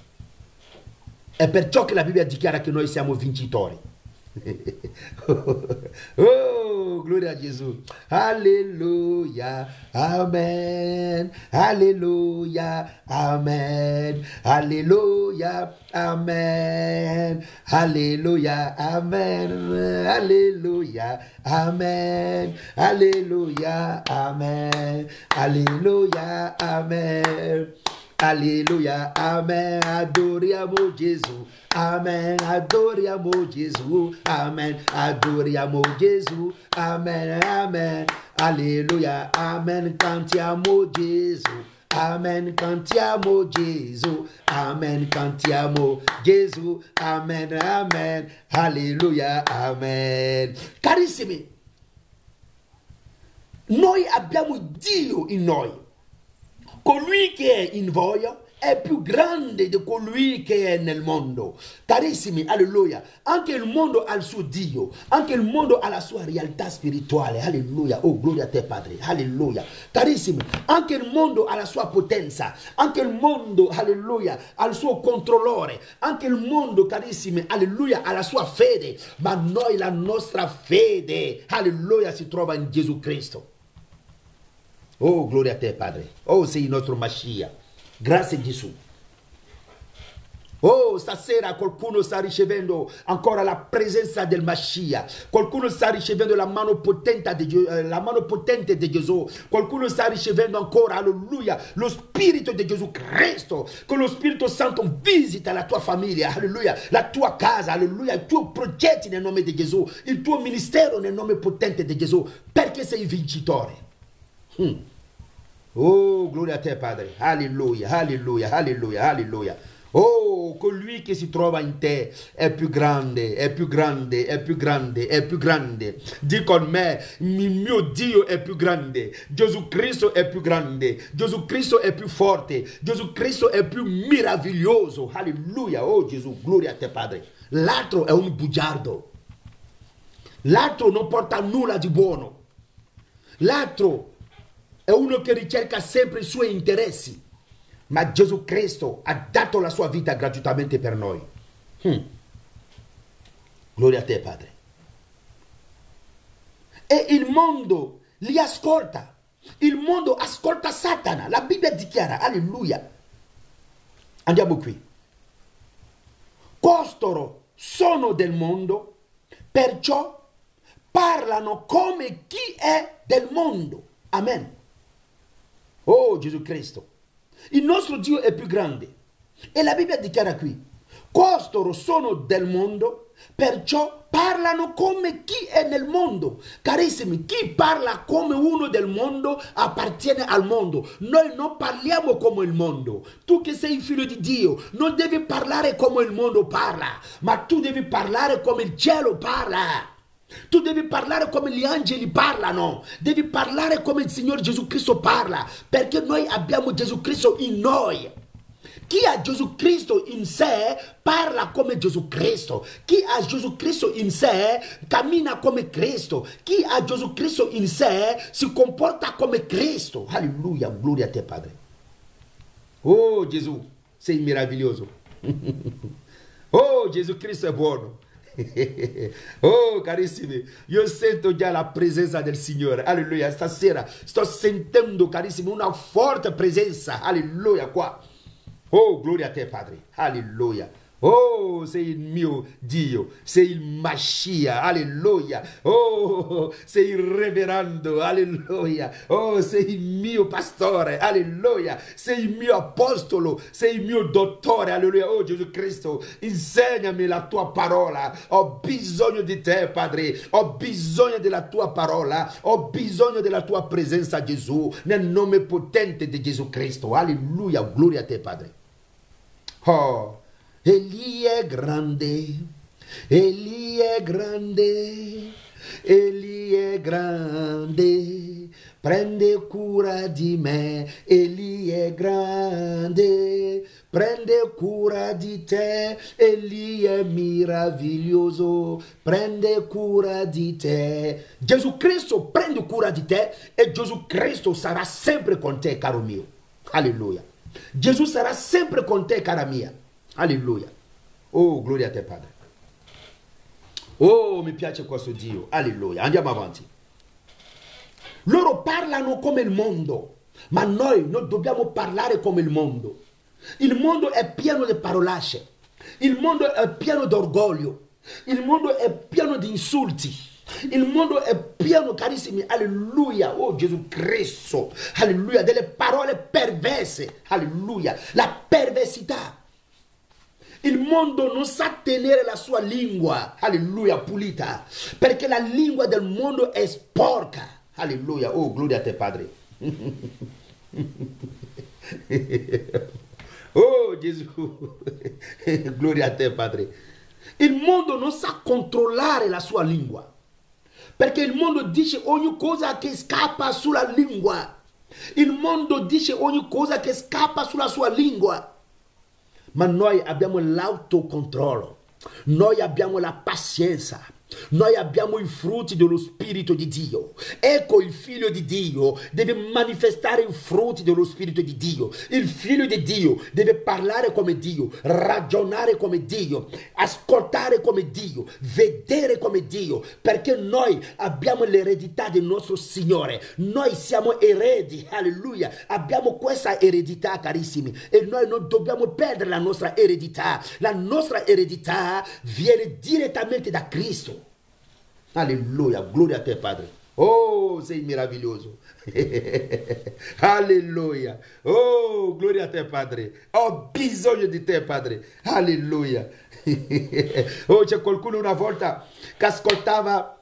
È perciò che la Bibbia dichiara che noi siamo vincitori. Oh, gloria a Gesù. Alléluia. Amen. Alléluia. Amen. Alléluia. Amen. Alléluia. Amen. Alléluia. Amen. Alléluia. Amen. Alléluia. Amen. Alléluia, amen, adoriamo Gesù, amen, adoriamo Gesù, amen, adoriamo Gesù, amen, amen, alléluia, amen, cantiamo Gesù, amen, cantiamo Gesù, amen, cantiamo Gesù, amen, amen, alléluia, amen. Carissimi, noi abbiamo Dio in noi. Colui che è in voi è più grande di colui che è nel mondo. Carissimi, alleluia. Anche il mondo ha il suo Dio. Anche il mondo ha la sua realtà spirituale. Alleluia. Oh, gloria a te, Padre. Alleluia. Carissimi, anche il mondo ha la sua potenza. Anche il mondo, alleluia, ha il suo controllore. Anche il mondo, carissimi, alleluia, ha la sua fede. Ma noi, la nostra fede, alleluia, si trova in Gesù Cristo. Oh, gloria a te, Padre. Oh, sei il nostro Mashiach. Grazie, Gesù. Oh, stasera qualcuno sta ricevendo ancora la presenza del Mashiach. Qualcuno sta ricevendo la mano potente di Gesù. Qualcuno sta ricevendo ancora, alleluia, lo Spirito di Gesù Cristo. Con lo Spirito Santo visita la tua famiglia, alleluia, la tua casa, alleluia, i tuoi progetti nel nome di Gesù, il tuo ministero nel nome potente di Gesù, perché sei vincitore. Oh, gloria a te, Padre. Alleluia, alleluia, alleluia, alleluia. Oh, colui che si trova in te è più grande, è più grande, è più grande, è più grande. Di con me, il mio Dio è più grande. Gesù Cristo è più grande. Gesù Cristo è più forte. Gesù Cristo è più meraviglioso. Alleluia. Oh, Gesù, gloria a te, Padre. L'altro è un bugiardo. L'altro non porta nulla di buono. L'altro è uno che ricerca sempre i suoi interessi, ma Gesù Cristo ha dato la sua vita gratuitamente per noi. Gloria a te, Padre. E il mondo li ascolta. Il mondo ascolta Satana. La Bibbia dichiara, alleluia. Andiamo qui. Costoro sono del mondo, perciò parlano come chi è del mondo. Amen. Oh, Gesù Cristo. Il nostro Dio è più grande. E la Bibbia dichiara qui, costoro sono del mondo, perciò parlano come chi è nel mondo. Carissimi, chi parla come uno del mondo appartiene al mondo. Noi non parliamo come il mondo. Tu che sei figlio di Dio, non devi parlare come il mondo parla, ma tu devi parlare come il cielo parla. Tu devi parlare come gli angeli parlano, devi parlare come il Signore Gesù Cristo parla, perché noi abbiamo Gesù Cristo in noi. Chi ha Gesù Cristo in sé parla come Gesù Cristo. Chi ha Gesù Cristo in sé cammina come Cristo. Chi ha Gesù Cristo in sé si comporta come Cristo. Alleluia, gloria a te, Padre. Oh, Gesù, sei meraviglioso. Oh, Gesù Cristo è buono. Oh, carissimi, io sento già la presenza del Signore. Alleluia, stasera sto sentendo, carissimi, una forte presenza. Alleluia, qua. Oh, gloria a te, Padre. Alleluia. Oh, sei il mio Dio, sei il Mashiach, alleluia. Oh, sei il reverendo, alleluia. Oh, sei il mio pastore, alleluia. Sei il mio apostolo, sei il mio dottore, alleluia. Oh, Gesù Cristo, insegnami la tua parola. Ho bisogno di te, Padre. Ho bisogno della tua parola. Ho bisogno della tua presenza, Gesù, nel nome potente di Gesù Cristo. Alleluia, gloria a te, Padre. Oh, Egli è grande, Egli è grande, Egli è grande, prende cura di me, Egli è grande, prende cura di te, Egli è meraviglioso, prende cura di te. Gesù Cristo prende cura di te e Gesù Cristo sarà sempre con te, caro mio. Alleluia. Gesù sarà sempre con te, cara mia. Alleluia. Oh, gloria a te, Padre. Oh, mi piace questo Dio. Alleluia. Andiamo avanti. Loro parlano come il mondo, ma noi non dobbiamo parlare come il mondo. Il mondo è pieno di parolacce. Il mondo è pieno di orgoglio. Il mondo è pieno di insulti. Il mondo è pieno, carissimi, alleluia, oh Gesù Cristo, alleluia, delle parole perverse, alleluia, la perversità. Il mondo non sa tenere la sua lingua, alleluia, pulita, perché la lingua del mondo è sporca, alleluia, oh gloria a te Padre. Oh Gesù, gloria a te Padre. Il mondo non sa controllare la sua lingua, perché il mondo dice ogni cosa che scappa sulla lingua. Il mondo dice ogni cosa che scappa sulla sua lingua. Ma noi abbiamo l'autocontrollo, noi abbiamo la pazienza, noi abbiamo i frutti dello Spirito di Dio. Ecco, il Figlio di Dio deve manifestare i frutti dello Spirito di Dio. Il Figlio di Dio deve parlare come Dio, ragionare come Dio, ascoltare come Dio, vedere come Dio, perché noi abbiamo l'eredità del nostro Signore. Noi siamo eredi, alleluia, abbiamo questa eredità, carissimi, e noi non dobbiamo perdere la nostra eredità. La nostra eredità viene direttamente da Cristo. Alleluia, gloria a te Padre. Oh, sei meraviglioso. Alleluia. Oh, gloria a te Padre. Ho bisogno di te Padre. Alleluia. Oh, c'è qualcuno una volta che ascoltava,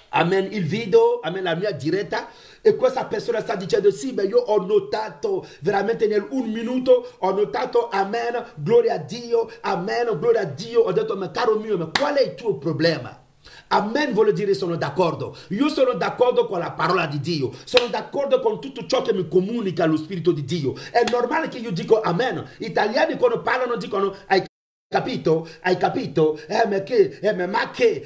amen, il video, amen, la mia diretta, e questa persona sta dicendo sì, ma io ho notato veramente nel un minuto, ho notato, amen, gloria a Dio, amen, gloria a Dio. Ho detto, ma caro mio, ma qual è il tuo problema? Amen vuol dire sono d'accordo. Io sono d'accordo con la parola di Dio. Sono d'accordo con tutto ciò che mi comunica lo Spirito di Dio. È normale che io dico amen. Gli italiani quando parlano dicono hai capito? Hai capito?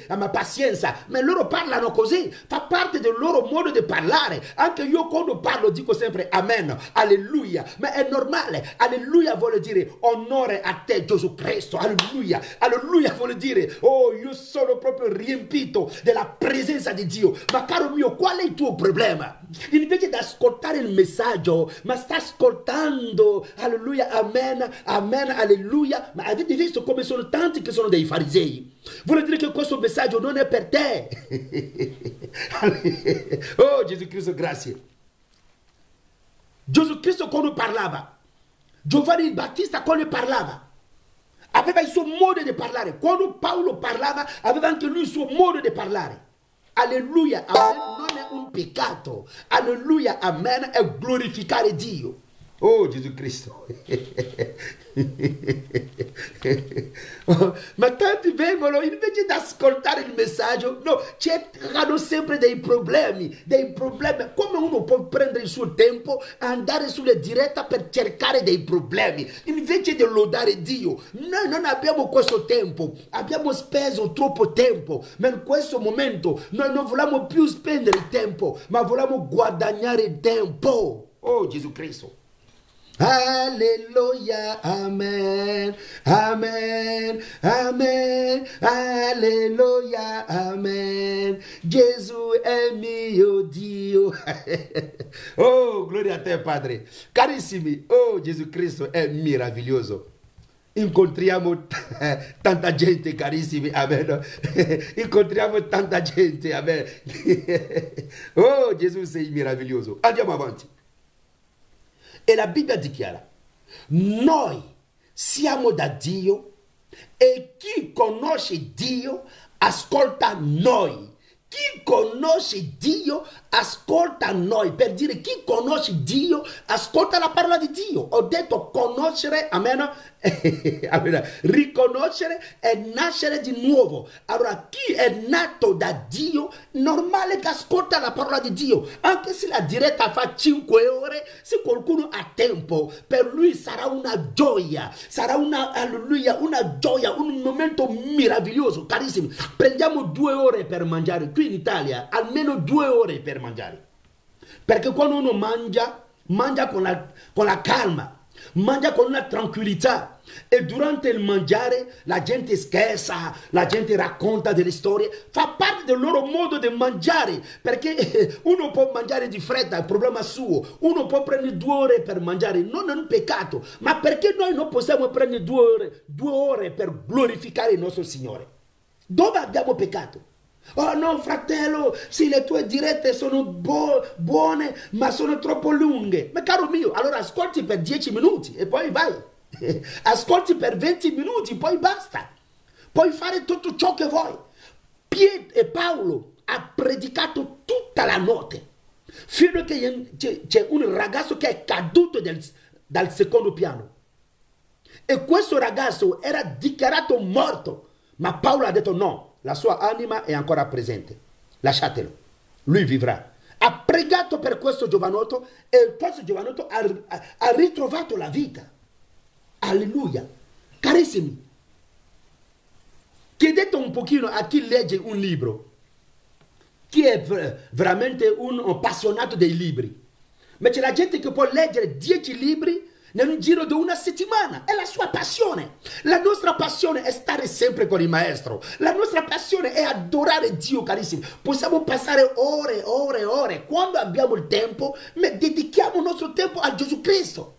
Ma pazienza. Ma loro parlano così. Fa parte del loro modo di parlare. Anche io quando parlo dico sempre amen. Alleluia. Ma è normale. Alleluia vuol dire onore a te Gesù Cristo. Alleluia. Alleluia vuol dire oh, io sono proprio riempito della presenza di Dio. Ma caro mio, qual è il tuo problema? Invece di ascoltare il messaggio, ma sta ascoltando alleluia, amen, amen, alleluia. Ma avete visto come sono tanti che sono dei farisei? Vuol dire che questo messaggio non è per te. Oh Gesù Cristo, grazie. Gesù Cristo quando parlava, Giovanni il Battista quando parlava, aveva il suo modo di parlare. Quando Paolo parlava, aveva anche lui il suo modo di parlare. Alleluia, amen, non è un peccato. Alleluia, amen, è glorificare Dio. Oh Gesù Cristo. Ma tanti vengono invece di ascoltare il messaggio, no, hanno sempre dei problemi. Come uno può prendere il suo tempo e andare sulla diretta per cercare dei problemi invece di lodare Dio? Noi non abbiamo questo tempo, abbiamo speso troppo tempo, ma in questo momento noi non vogliamo più spendere tempo, ma vogliamo guadagnare tempo. Oh Gesù Cristo. Alleluia, amen, amen, amen, alleluia, amen. Gesù è mio Dio. Oh, gloria a te, Padre. Carissimi, oh, Gesù Cristo è meraviglioso. Incontriamo tanta gente, carissimi, amen. Incontriamo tanta gente, amen. Oh, Gesù sei meraviglioso. Andiamo avanti. E la Bibbia dichiara, noi siamo da Dio e chi conosce Dio ascolta noi. Chi conosce Dio ascolta noi. Per dire chi conosce Dio ascolta la parola di Dio. Ho detto conoscere, amen, riconoscere e nascere di nuovo. Allora chi è nato da Dio normale che ascolta la parola di Dio. Anche se la diretta fa 5 ore, se qualcuno ha tempo, per lui sarà una gioia. Sarà una, alleluia, una gioia, un momento meraviglioso. Carissimi, prendiamo 2 ore per mangiare. Qui in Italia almeno 2 ore per mangiare, perché quando uno mangia con la calma, mangia con una tranquillità e durante il mangiare la gente scherza, la gente racconta delle storie, fa parte del loro modo di mangiare, perché uno può mangiare di fretta, è il problema suo, uno può prendere 2 ore per mangiare, non è un peccato, ma perché noi non possiamo prendere 2 ore per glorificare il nostro Signore? Dove abbiamo peccato? Oh no, fratello, sì, le tue dirette sono buone, ma sono troppo lunghe. Ma caro mio, allora ascolti per 10 minuti e poi vai. Ascolti per 20 minuti, poi basta. Puoi fare tutto ciò che vuoi. Paolo ha predicato tutta la notte, fino a che c'è un ragazzo che è caduto dal secondo piano. E questo ragazzo era dichiarato morto, ma Paolo ha detto no. La sua anima è ancora presente. Lasciatelo. Lui vivrà. Ha pregato per questo giovanotto e questo giovanotto ha ritrovato la vita. Alleluia. Carissimi, chiedete un pochino a chi legge un libro, chi è veramente un appassionato dei libri. Ma c'è la gente che può leggere 10 libri nel giro di una settimana. È la sua passione. La nostra passione è stare sempre con il maestro. La nostra passione è adorare Dio, carissimi. Possiamo passare ore, ore, ore. Quando abbiamo il tempo, dedichiamo il nostro tempo a Gesù Cristo.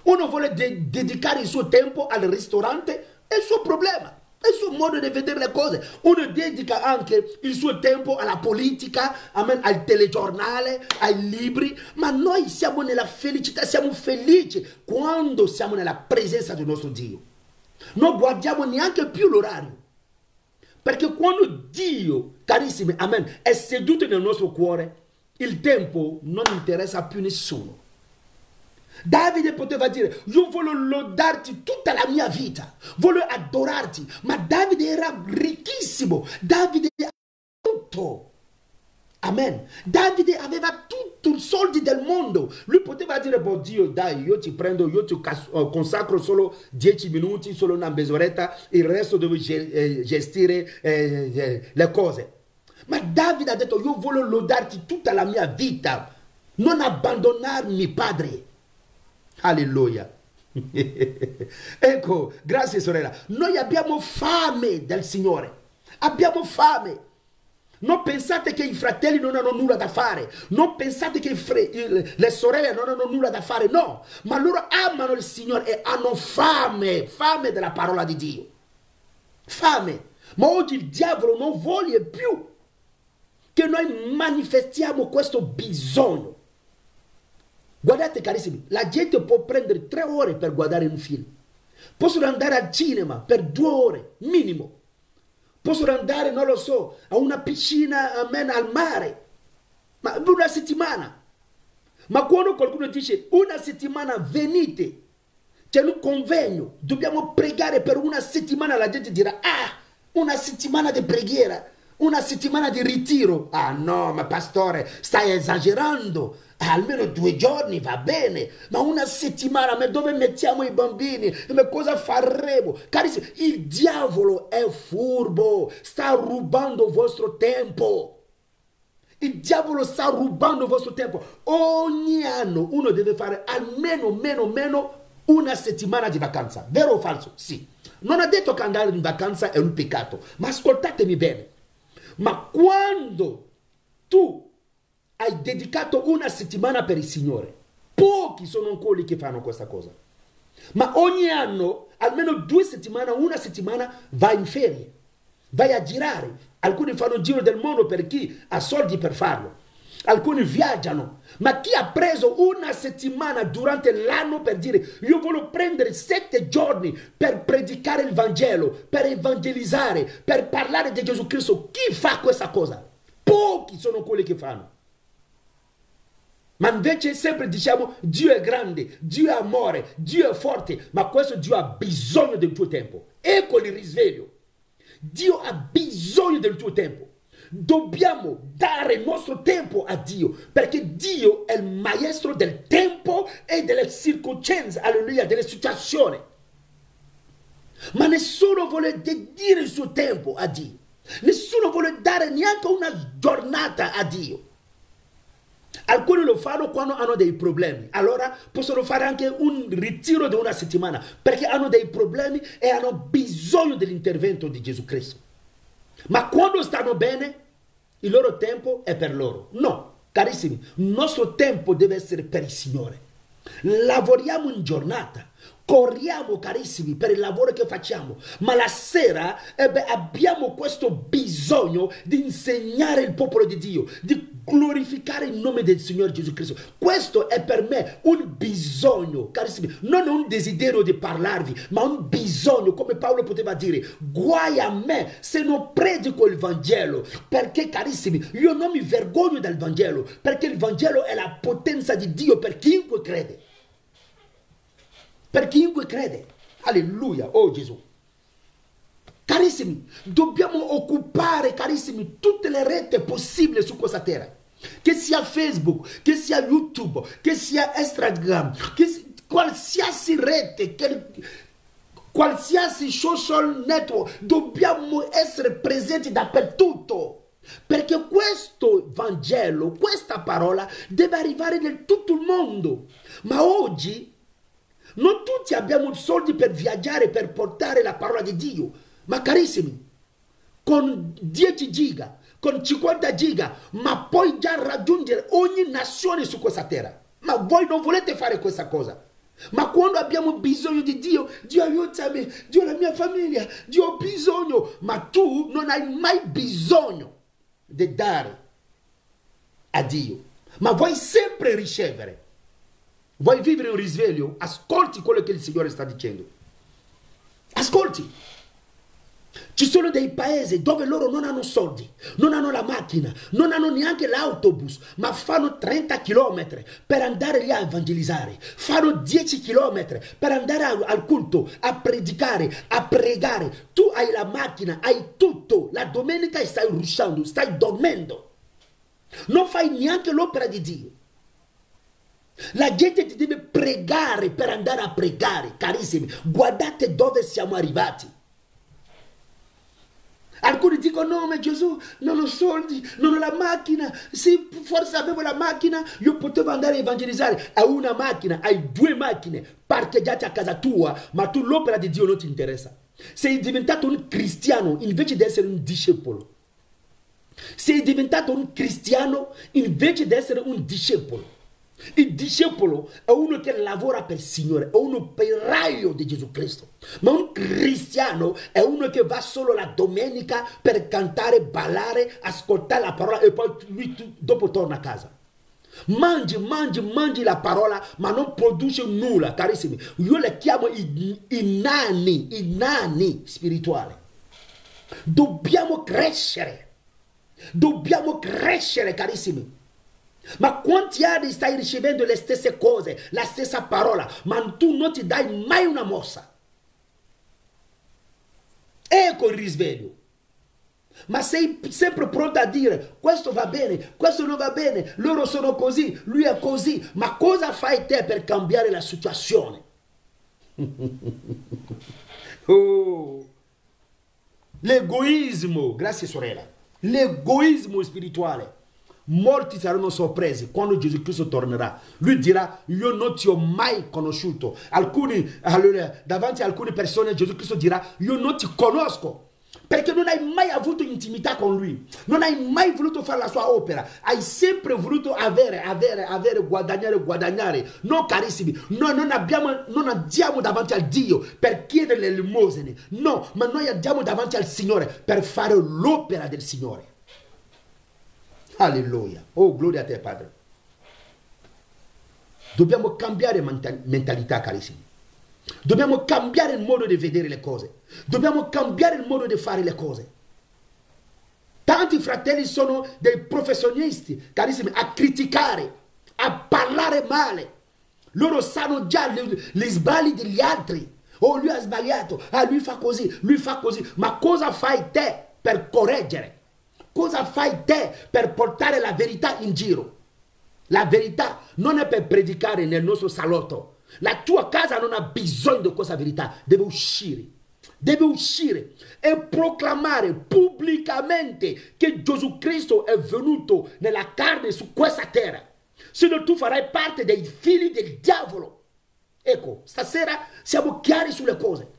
Uno vuole dedicare il suo tempo al ristorante, è il suo problema. È il suo modo di vedere le cose. Uno dedica anche il suo tempo alla politica, amen, al telegiornale, ai libri, ma noi siamo nella felicità, siamo felici quando siamo nella presenza del nostro Dio. Non guardiamo neanche più l'orario, perché quando Dio, carissimi, amen, è seduto nel nostro cuore, il tempo non interessa più nessuno. Davide poteva dire, io voglio lodarti tutta la mia vita, voglio adorarti, ma Davide era ricchissimo, Davide aveva tutto, amen, Davide aveva tutti i soldi del mondo, lui poteva dire, boh Dio dai, io ti prendo, io ti consacro solo 10 minuti, solo una mezz'oretta, il resto devo gestire le cose, ma Davide ha detto, io voglio lodarti tutta la mia vita, non abbandonarmi Padre. Alleluia. Ecco, grazie sorella. Noi abbiamo fame del Signore. Abbiamo fame. Non pensate che i fratelli non hanno nulla da fare. Non pensate che le sorelle non hanno nulla da fare. No, ma loro amano il Signore e hanno fame. Fame della parola di Dio. Fame. Ma oggi il diavolo non vuole più che noi manifestiamo questo bisogno. Guardate carissimi, la gente può prendere 3 ore per guardare un film. Possono andare al cinema per 2 ore, minimo. Possono andare, non lo so, a una piscina, al mare. Ma una settimana. Ma quando qualcuno dice, una settimana venite, c'è un convegno, dobbiamo pregare per una settimana, la gente dirà, ah, una settimana di preghiera, una settimana di ritiro. Ah no, ma pastore, stai esagerando. Almeno 2 giorni va bene, ma una settimana, ma dove mettiamo i bambini? Ma cosa faremo? Carissimi, il diavolo è furbo, sta rubando il vostro tempo. Il diavolo sta rubando il vostro tempo. Ogni anno uno deve fare almeno meno una settimana di vacanza. Vero o falso? Sì. Non ha detto che andare in vacanza è un peccato, ma ascoltatemi bene. Ma quando tu hai dedicato una settimana per il Signore, pochi sono quelli che fanno questa cosa, ma ogni anno almeno 2 settimane, una settimana vai in ferie, vai a girare. Alcuni fanno il giro del mondo per chi ha soldi per farlo, alcuni viaggiano, ma chi ha preso una settimana durante l'anno per dire io voglio prendere 7 giorni per predicare il Vangelo, per evangelizzare, per parlare di Gesù Cristo, chi fa questa cosa? Pochi sono quelli che fanno. Ma invece sempre diciamo Dio è grande, Dio è amore, Dio è forte, ma questo Dio ha bisogno del tuo tempo. Ecco il risveglio. Dio ha bisogno del tuo tempo. Dobbiamo dare il nostro tempo a Dio, perché Dio è il maestro del tempo e delle circostanze, alleluia, delle situazioni. Ma nessuno vuole dedire il suo tempo a Dio. Nessuno vuole dare neanche una giornata a Dio. Alcuni lo fanno quando hanno dei problemi, allora possono fare anche un ritiro di una settimana perché hanno dei problemi e hanno bisogno dell'intervento di Gesù Cristo. Ma quando stanno bene, il loro tempo è per loro. No, carissimi, il nostro tempo deve essere per il Signore. Lavoriamo in giornata, corriamo carissimi per il lavoro che facciamo, ma la sera abbiamo questo bisogno di insegnare il popolo di Dio, di glorificare il nome del Signore Gesù Cristo. Questo è per me un bisogno, carissimi, non un desiderio di parlarvi, ma un bisogno, come Paolo poteva dire: guai a me se non predico il Vangelo, perché carissimi, io non mi vergogno del Vangelo, perché il Vangelo è la potenza di Dio per chiunque crede. Per chiunque crede. Alleluia, oh Gesù. Carissimi, dobbiamo occupare, carissimi, tutte le reti possibili su questa terra. Che sia Facebook, che sia YouTube, che sia Instagram, qualsiasi rete, qualsiasi social network, dobbiamo essere presenti dappertutto. Perché questo Vangelo, questa parola deve arrivare in tutto il mondo. Ma oggi non tutti abbiamo soldi per viaggiare, per portare la parola di Dio. Ma carissimi, con 10 giga, con 50 giga, ma puoi già raggiungere ogni nazione su questa terra. Ma voi non volete fare questa cosa. Ma quando abbiamo bisogno di Dio, Dio aiutami, Dio la mia famiglia, Dio ho bisogno. Ma tu non hai mai bisogno di dare a Dio, ma vuoi sempre ricevere. Vuoi vivere un risveglio? Ascolti quello che il Signore sta dicendo. Ascolti. Ci sono dei paesi dove loro non hanno soldi, non hanno la macchina, non hanno neanche l'autobus, ma fanno 30 km per andare lì a evangelizzare, fanno 10 km per andare al culto, a predicare, a pregare. Tu hai la macchina, hai tutto, la domenica stai rusciando, stai dormendo, non fai neanche l'opera di Dio. La gente ti deve pregare per andare a pregare, carissimi. Guardate dove siamo arrivati. Alcuni dicono: no, ma Gesù, non ho soldi, non ho la macchina. Se forse avevo la macchina, io potevo andare a evangelizzare. Hai una macchina, hai 2 macchine parcheggiate a casa tua, ma tu l'opera di Dio non ti interessa. Sei diventato un cristiano invece di essere un discepolo. Sei diventato un cristiano invece di essere un discepolo. Il discepolo è uno che lavora per il Signore, è un operaio di Gesù Cristo. Ma un cristiano è uno che va solo la domenica per cantare, ballare, ascoltare la parola e poi lui dopo torna a casa. Mangi la parola, ma non produce nulla, carissimi. Io le chiamo i nani spirituali. Dobbiamo crescere, carissimi. Ma quanti anni stai ricevendo le stesse cose, la stessa parola, ma tu non ti dai mai una mossa? Ecco il risveglio. Ma sei sempre pronto a dire: questo va bene, questo non va bene, loro sono così, lui è così. Ma cosa fai te per cambiare la situazione? Oh. L'egoismo, grazie sorella, l'egoismo spirituale. Molti saranno sorpresi quando Gesù Cristo tornerà. Lui dirà: io non ti ho mai conosciuto. Davanti a alcune persone Gesù Cristo dirà: io non ti conosco, perché non hai mai avuto intimità con Lui, non hai mai voluto fare la sua opera, hai sempre voluto avere, guadagnare. No, carissimi, noi non andiamo davanti a Dio per chiedere le elemosine, no, ma noi andiamo davanti al Signore per fare l'opera del Signore. Alleluia. Oh, gloria a te, Padre. Dobbiamo cambiare mentalità, carissimi. Dobbiamo cambiare il modo di vedere le cose. Dobbiamo cambiare il modo di fare le cose. Tanti fratelli sono dei professionisti, carissimi, a criticare, a parlare male. Loro sanno già gli sbagli degli altri. Oh, lui ha sbagliato. Ah, lui fa così, lui fa così. Ma cosa fai te per correggere? Cosa fai te per portare la verità in giro? La verità non è per predicare nel nostro salotto. La tua casa non ha bisogno di questa verità. Deve uscire e proclamare pubblicamente che Gesù Cristo è venuto nella carne su questa terra. Se no tu farai parte dei figli del diavolo. Ecco, stasera siamo chiari sulle cose.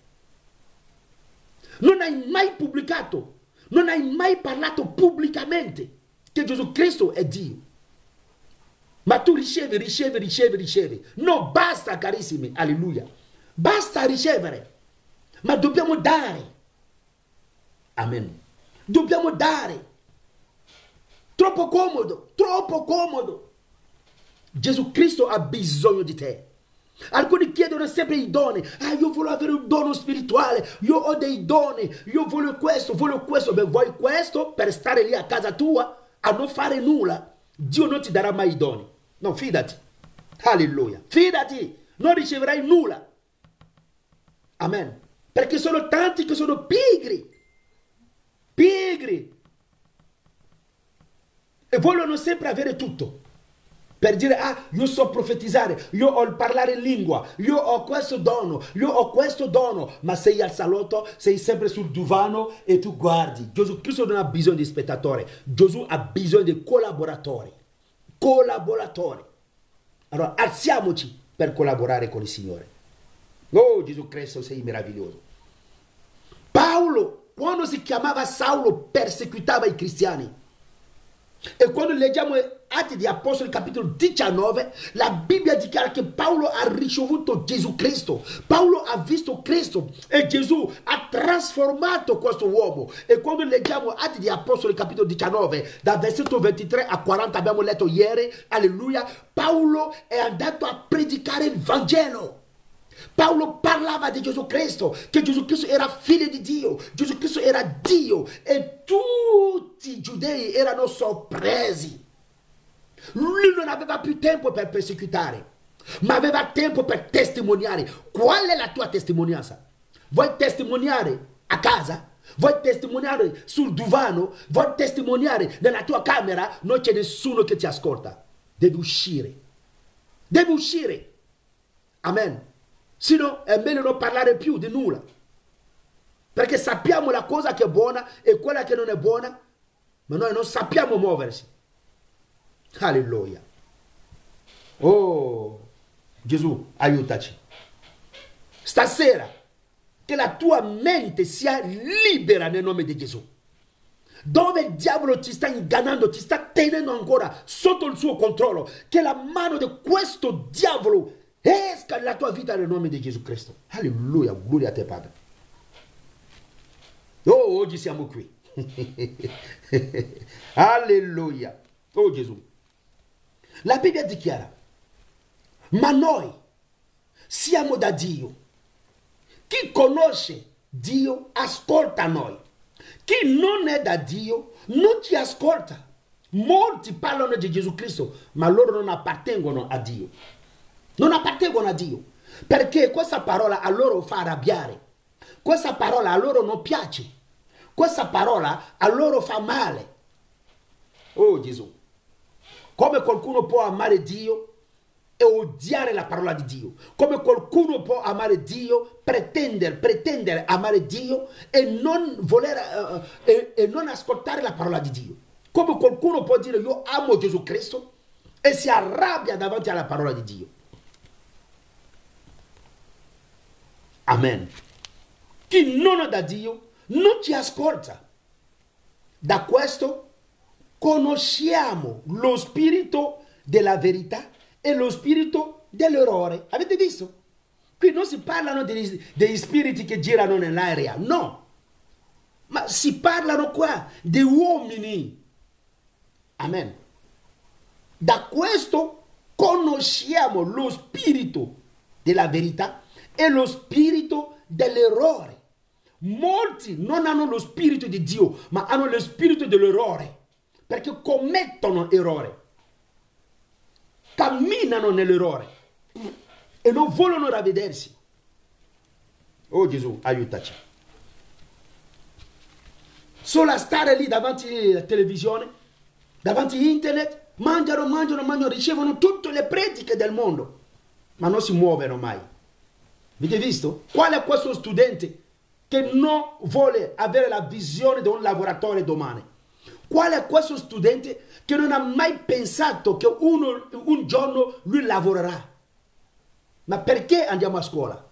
Non hai mai pubblicato, non hai mai parlato pubblicamente che Gesù Cristo è Dio. Ma tu ricevi. No, basta carissimi, alleluia. Basta ricevere. Ma dobbiamo dare. Amen. Dobbiamo dare. Troppo comodo, troppo comodo. Gesù Cristo ha bisogno di te. Alcuni chiedono sempre i doni. Ah, io voglio avere un dono spirituale. Io ho dei doni. Io voglio questo, voglio questo. Beh, vuoi questo per stare lì a casa tua a non fare nulla? Dio non ti darà mai i doni. No, fidati. Alleluia. Fidati. Non riceverai nulla. Amen. Perché sono tanti che sono pigri. Pigri. E vogliono sempre avere tutto. Per dire, ah, io so profetizzare, io ho il parlare in lingua, io ho questo dono, ma sei al salotto, sei sempre sul divano e tu guardi. Gesù Cristo non ha bisogno di spettatori, Gesù ha bisogno di collaboratori. Collaboratori. Allora, alziamoci per collaborare con il Signore. Oh, Gesù Cristo, sei meraviglioso. Paolo, quando si chiamava Saulo, perseguitava i cristiani. E quando leggiamo Atti di Apostoli capitolo 19, la Bibbia dichiara che Paolo ha ricevuto Gesù Cristo. Paolo ha visto Cristo e Gesù ha trasformato questo uomo. E quando leggiamo Atti di Apostoli capitolo 19, dal versetto 23 a 40 abbiamo letto ieri, alleluia, Paolo è andato a predicare il Vangelo. Paolo parlava di Gesù Cristo, che Gesù Cristo era figlio di Dio, Gesù Cristo era Dio e tutti i giudei erano sorpresi. Lui non aveva più tempo per perseguitare, ma aveva tempo per testimoniare. Qual è la tua testimonianza? Vuoi testimoniare a casa? Vuoi testimoniare sul divano? Vuoi testimoniare nella tua camera? Non c'è nessuno che ti ascolta. Devi uscire. Devi uscire. Amen. Sino è meglio non parlare più di nulla. Perché sappiamo la cosa che è buona e quella che non è buona, ma noi non sappiamo muoversi. Alleluia. Oh, Gesù, aiutaci. Stasera, che la tua mente sia libera nel nome di Gesù. Dove il diavolo ti sta ingannando, ti sta tenendo ancora sotto il suo controllo, che la mano di questo diavolo esca dalla tua vita nel nome di Gesù Cristo. Alleluia, gloria a te Padre. Oh, oggi siamo qui. Alleluia. Oh Gesù. La Bibbia dichiara, ma noi siamo da Dio. Chi conosce Dio ascolta noi. Chi non è da Dio non ci ascolta. Molti parlano di Gesù Cristo, ma loro non appartengono a Dio. Non appartengono a Dio, perché questa parola a loro fa arrabbiare, questa parola a loro non piace, questa parola a loro fa male. Oh Gesù, come qualcuno può amare Dio e odiare la parola di Dio? Come qualcuno può amare Dio, pretendere amare Dio e non voler e non ascoltare la parola di Dio? Come qualcuno può dire io amo Gesù Cristo e si arrabbia davanti alla parola di Dio? Amen. Chi non è da Dio non ci ascolta. Da questo conosciamo lo spirito della verità e lo spirito dell'errore. Avete visto? Qui non si parlano degli spiriti che girano nell'aria, no. Ma si parlano qua di uomini. Amen. Da questo conosciamo lo spirito della verità e lo spirito dell'errore. Molti non hanno lo spirito di Dio, ma hanno lo spirito dell'errore, perché commettono errore, camminano nell'errore e non vogliono ravvedersi. Oh Gesù, aiutaci. Solo a stare lì davanti alla televisione, davanti a internet, mangiano, ricevono tutte le prediche del mondo, ma non si muovono mai. Avete visto? Qual è questo studente che non vuole avere la visione di un lavoratore domani? Qual è questo studente che non ha mai pensato che un giorno lui lavorerà? Ma perché andiamo a scuola?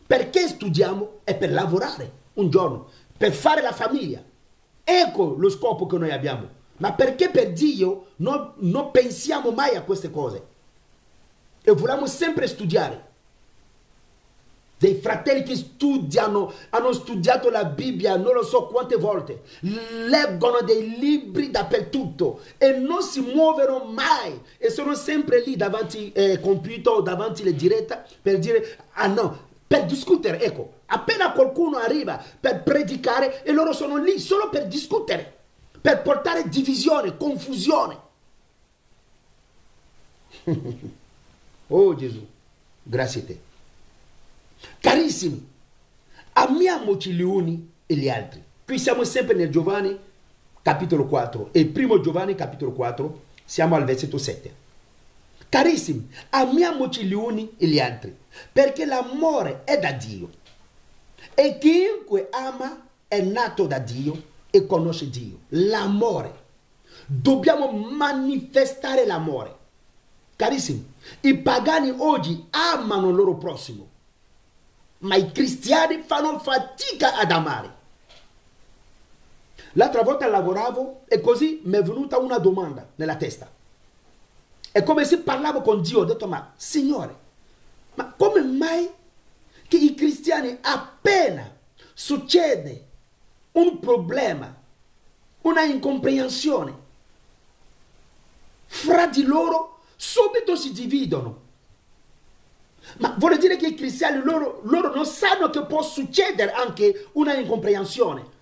Perché studiamo? È per lavorare un giorno, per fare la famiglia. Ecco lo scopo che noi abbiamo. Ma perché per Dio non pensiamo mai a queste cose? E vogliamo sempre studiare. Dei fratelli che studiano, hanno studiato la Bibbia non lo so quante volte, leggono dei libri dappertutto e non si muovono mai e sono sempre lì davanti al computer, davanti alle dirette per dire, ah no, per discutere. Ecco, appena qualcuno arriva per predicare e loro sono lì solo per discutere, per portare divisione, confusione. Oh Gesù, grazie a te. Carissimi, amiamoci gli uni e gli altri. Qui siamo sempre nel Giovanni capitolo 4 e primo Giovanni capitolo 4 siamo al versetto 7. Carissimi, amiamoci gli uni e gli altri perché l'amore è da Dio e chiunque ama è nato da Dio e conosce Dio. L'amore, dobbiamo manifestare l'amore. Carissimi, i pagani oggi amano il loro prossimo, ma i cristiani fanno fatica ad amare. L'altra volta lavoravo e così mi è venuta una domanda nella testa. È come se parlavo con Dio, ho detto, ma Signore, ma come mai che i cristiani appena succede un problema, una incomprensione, fra di loro subito si dividono? Ma vuol dire che i cristiani loro non sanno che può succedere anche una incomprensione.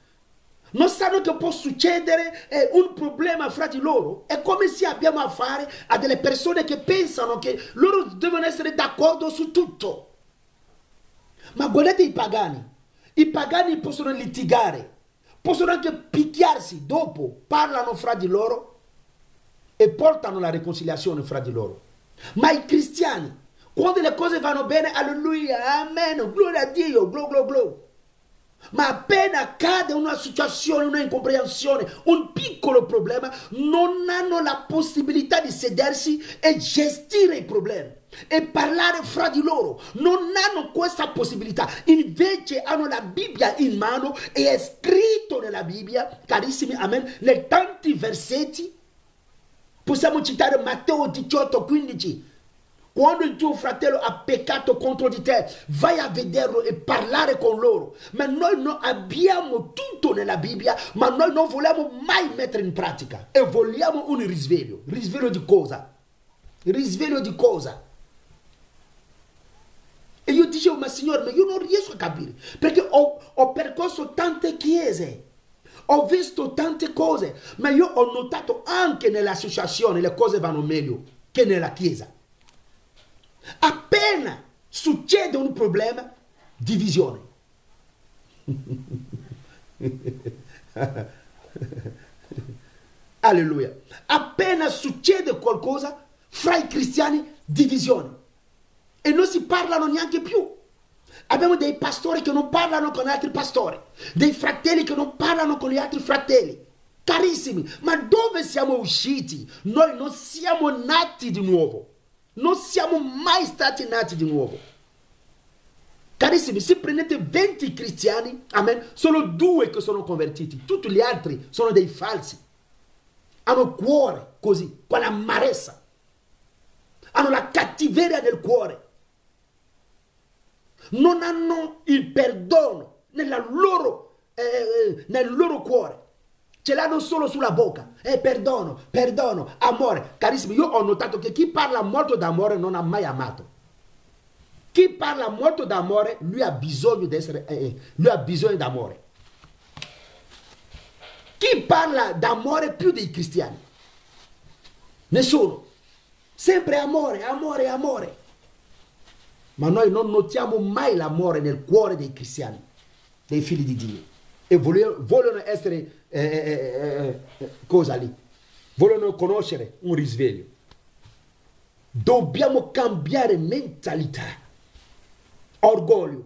Non sanno che può succedere un problema fra di loro. È come se abbiamo a fare a delle persone che pensano che loro devono essere d'accordo su tutto. Ma guardate i pagani. I pagani possono litigare, possono anche picchiarsi, dopo parlano fra di loro e portano la riconciliazione fra di loro. Ma i cristiani, quando le cose vanno bene, alleluia, amen, gloria a Dio, glo. Ma appena accade una situazione, una incomprensione, un piccolo problema, non hanno la possibilità di sedersi e gestire i problemi e parlare fra di loro. Non hanno questa possibilità. Invece hanno la Bibbia in mano e è scritto nella Bibbia, carissimi, amen, nei tanti versetti. Possiamo citare Matteo 18:15. Quando il tuo fratello ha peccato contro di te, vai a vederlo e parlare con loro. Ma noi non abbiamo tutto nella Bibbia, ma noi non vogliamo mai mettere in pratica. E vogliamo un risveglio. Risveglio di cosa? Risveglio di cosa? E io dicevo, ma Signore, ma io non riesco a capire. Perché ho percorso tante chiese. Ho visto tante cose. Ma io ho notato anche nell'associazione le cose vanno meglio che nella chiesa. Appena succede un problema, divisione. Alleluia. Appena succede qualcosa, fra i cristiani, divisione. E non si parlano neanche più. Abbiamo dei pastori che non parlano con altri pastori, dei fratelli che non parlano con gli altri fratelli. Carissimi, ma dove siamo usciti? Noi non siamo nati di nuovo. Non siamo mai stati nati di nuovo. Carissimi, se prendete 20 cristiani, amen, solo 2 che sono convertiti. Tutti gli altri sono dei falsi. Hanno cuore così, con l'amarezza. Hanno la cattiveria del cuore. Non hanno il perdono nel loro cuore. Ce l'hanno solo sulla bocca. Perdono, amore. Carissimi, io ho notato che chi parla molto d'amore non ha mai amato. Chi parla molto d'amore, lui ha bisogno d'amore. Chi parla d'amore più dei cristiani? Nessuno. Sempre amore. Ma noi non notiamo mai l'amore nel cuore dei cristiani, dei figli di Dio. E vogliono essere cosa lì? Vogliono conoscere un risveglio. Dobbiamo cambiare mentalità. Orgoglio,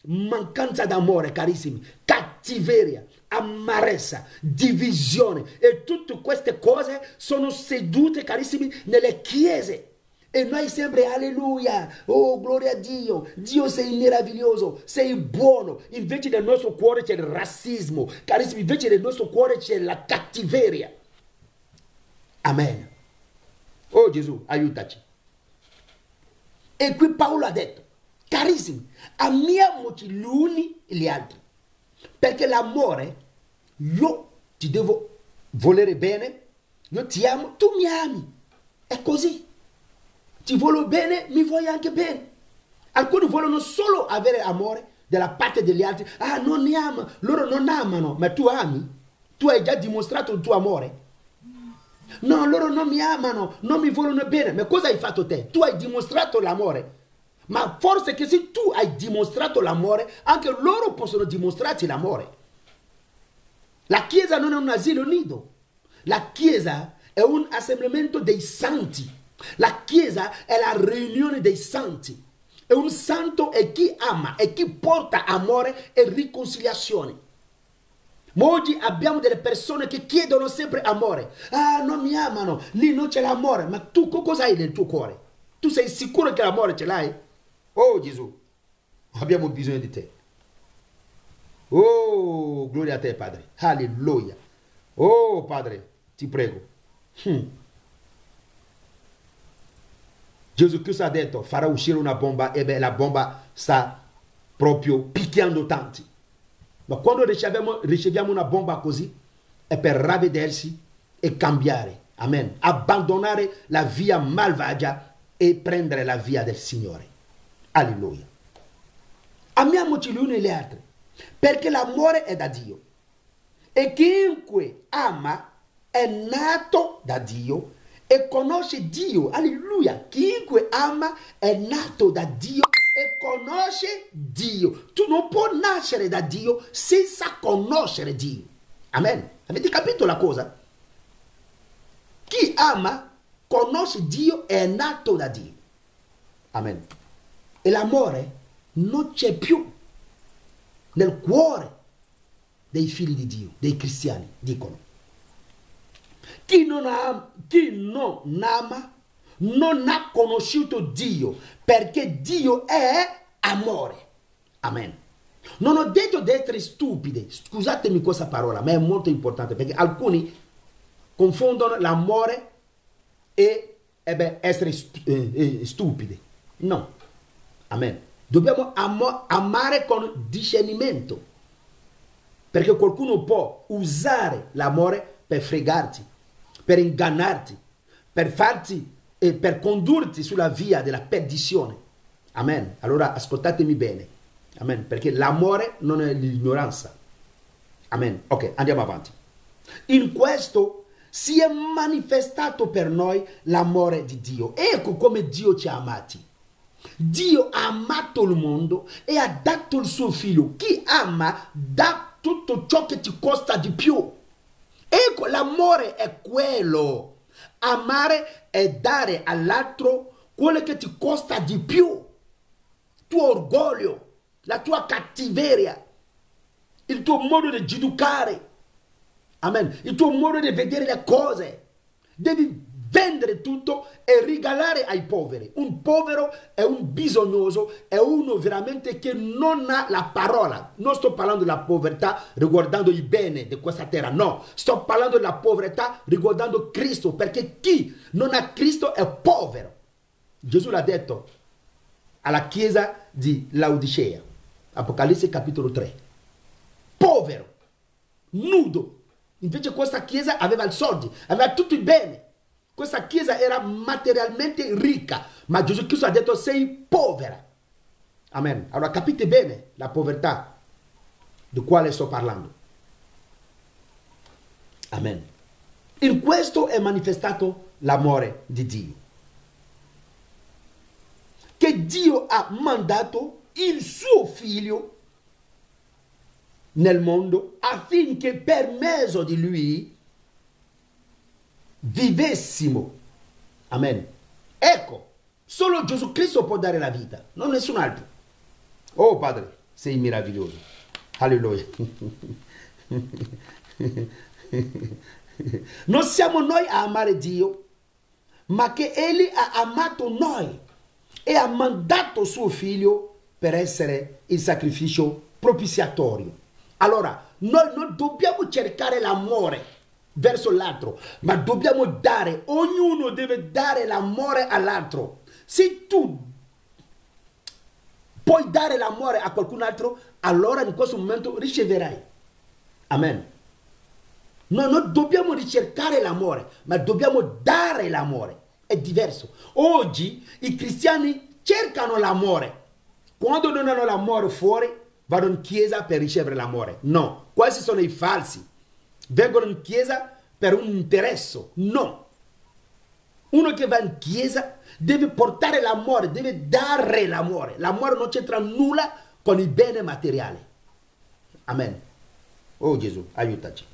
mancanza d'amore, carissimi, cattiveria cattiveria, amarezza, divisione e tutte queste cose sono sedute, carissimi, nelle chiese. E noi sempre, alleluia, oh gloria a Dio, Dio sei meraviglioso, sei buono. Invece nel nostro cuore c'è il razzismo, carissimi, invece nel nostro cuore c'è la cattiveria. Amen. Oh Gesù, aiutaci. E qui Paolo ha detto, carissimi, amiamoci gli uni e gli altri, perché l'amore, io ti devo volere bene, io ti amo, tu mi ami, è così. Ti voglio bene, mi vuoi anche bene. Alcuni vogliono solo avere amore dalla parte degli altri. Ah, non ne ama, loro non amano, ma tu ami? Tu hai già dimostrato il tuo amore? No, loro non mi amano, non mi vogliono bene. Ma cosa hai fatto te? Tu hai dimostrato l'amore. Ma forse che se tu hai dimostrato l'amore, anche loro possono dimostrarti l'amore. La Chiesa non è un asilo nido. La Chiesa è un assemblemento dei santi. La Chiesa è la riunione dei santi. E un santo è chi ama, è chi porta amore e riconciliazione. Ma oggi abbiamo delle persone che chiedono sempre amore. Ah, non mi amano, lì non c'è l'amore. Ma tu cosa hai nel tuo cuore? Tu sei sicuro che l'amore ce l'hai? Oh Gesù, abbiamo bisogno di te. Oh, gloria a te, Padre. Alleluia. Oh, Padre, ti prego. Gesù Cristo ha detto, farà uscire una bomba, e beh, la bomba sta proprio picchiando tanti. Ma quando riceviamo una bomba così, è per ravvedersi e cambiare. Amen. Abbandonare la via malvagia e prendere la via del Signore. Alleluia. Amiamoci gli uni e gli altri, perché l'amore è da Dio. E chiunque ama è nato da Dio e conosce Dio. Alleluia. Chiunque ama è nato da Dio e conosce Dio. Tu non puoi nascere da Dio senza conoscere Dio. Amen. Avete capito la cosa? Chi ama conosce Dio e è nato da Dio. Amen. E l'amore non c'è più nel cuore dei figli di Dio, dei cristiani, dicono. Chi non ama non ha conosciuto Dio, perché Dio è amore. Amen. Non ho detto di essere stupidi, scusatemi questa parola, ma è molto importante, perché alcuni confondono l'amore e essere stupidi. No. Amen. Dobbiamo amare con discernimento, perché qualcuno può usare l'amore per fregarti, per ingannarti, per farti e per condurti sulla via della perdizione. Amen. Allora ascoltatemi bene. Amen. Perché l'amore non è l'ignoranza. Amen. Ok, andiamo avanti. In questo si è manifestato per noi l'amore di Dio. Ecco come Dio ci ha amati. Dio ha amato il mondo e ha dato il suo figlio. Chi ama dà tutto ciò che ti costa di più. Ecco, l'amore è quello. Amare è dare all'altro quello che ti costa di più. Il tuo orgoglio, la tua cattiveria, il tuo modo di giudicare. Amen. Il tuo modo di vedere le cose. Devi vendere tutto e regalare ai poveri. Un povero è un bisognoso, è uno veramente che non ha la parola. Non sto parlando della povertà riguardando il bene di questa terra, no. Sto parlando della povertà riguardando Cristo, perché chi non ha Cristo è povero. Gesù l'ha detto alla chiesa di Laodicea, Apocalisse capitolo 3. Povero, nudo. Invece questa chiesa aveva i soldi, aveva tutto il bene. Questa chiesa era materialmente ricca, ma Gesù Cristo ha detto sei povera. Amen. Allora capite bene la povertà di quale sto parlando. Amen. In questo è manifestato l'amore di Dio. Che Dio ha mandato il suo figlio nel mondo affinché per mezzo di lui vivessimo. Amen. Ecco, solo Gesù Cristo può dare la vita, non nessun altro. Oh Padre, sei meraviglioso. Alleluia. Non siamo noi a amare Dio, ma che Egli ha amato noi e ha mandato suo figlio per essere il sacrificio propiziatorio. Allora, noi non dobbiamo cercare l'amore verso l'altro, ma dobbiamo dare, ognuno deve dare l'amore all'altro. Se tu puoi dare l'amore a qualcun altro, allora in questo momento riceverai. Amen. Noi non dobbiamo ricercare l'amore, ma dobbiamo dare l'amore. È diverso. Oggi i cristiani cercano l'amore. Quando non hanno l'amore fuori, vanno in chiesa per ricevere l'amore. No, questi sono i falsi. Vengono in chiesa per un interesse. No. Uno che va in chiesa deve portare l'amore, deve dare l'amore. L'amore non c'entra nulla con il bene materiale. Amen. Oh Gesù, aiutaci.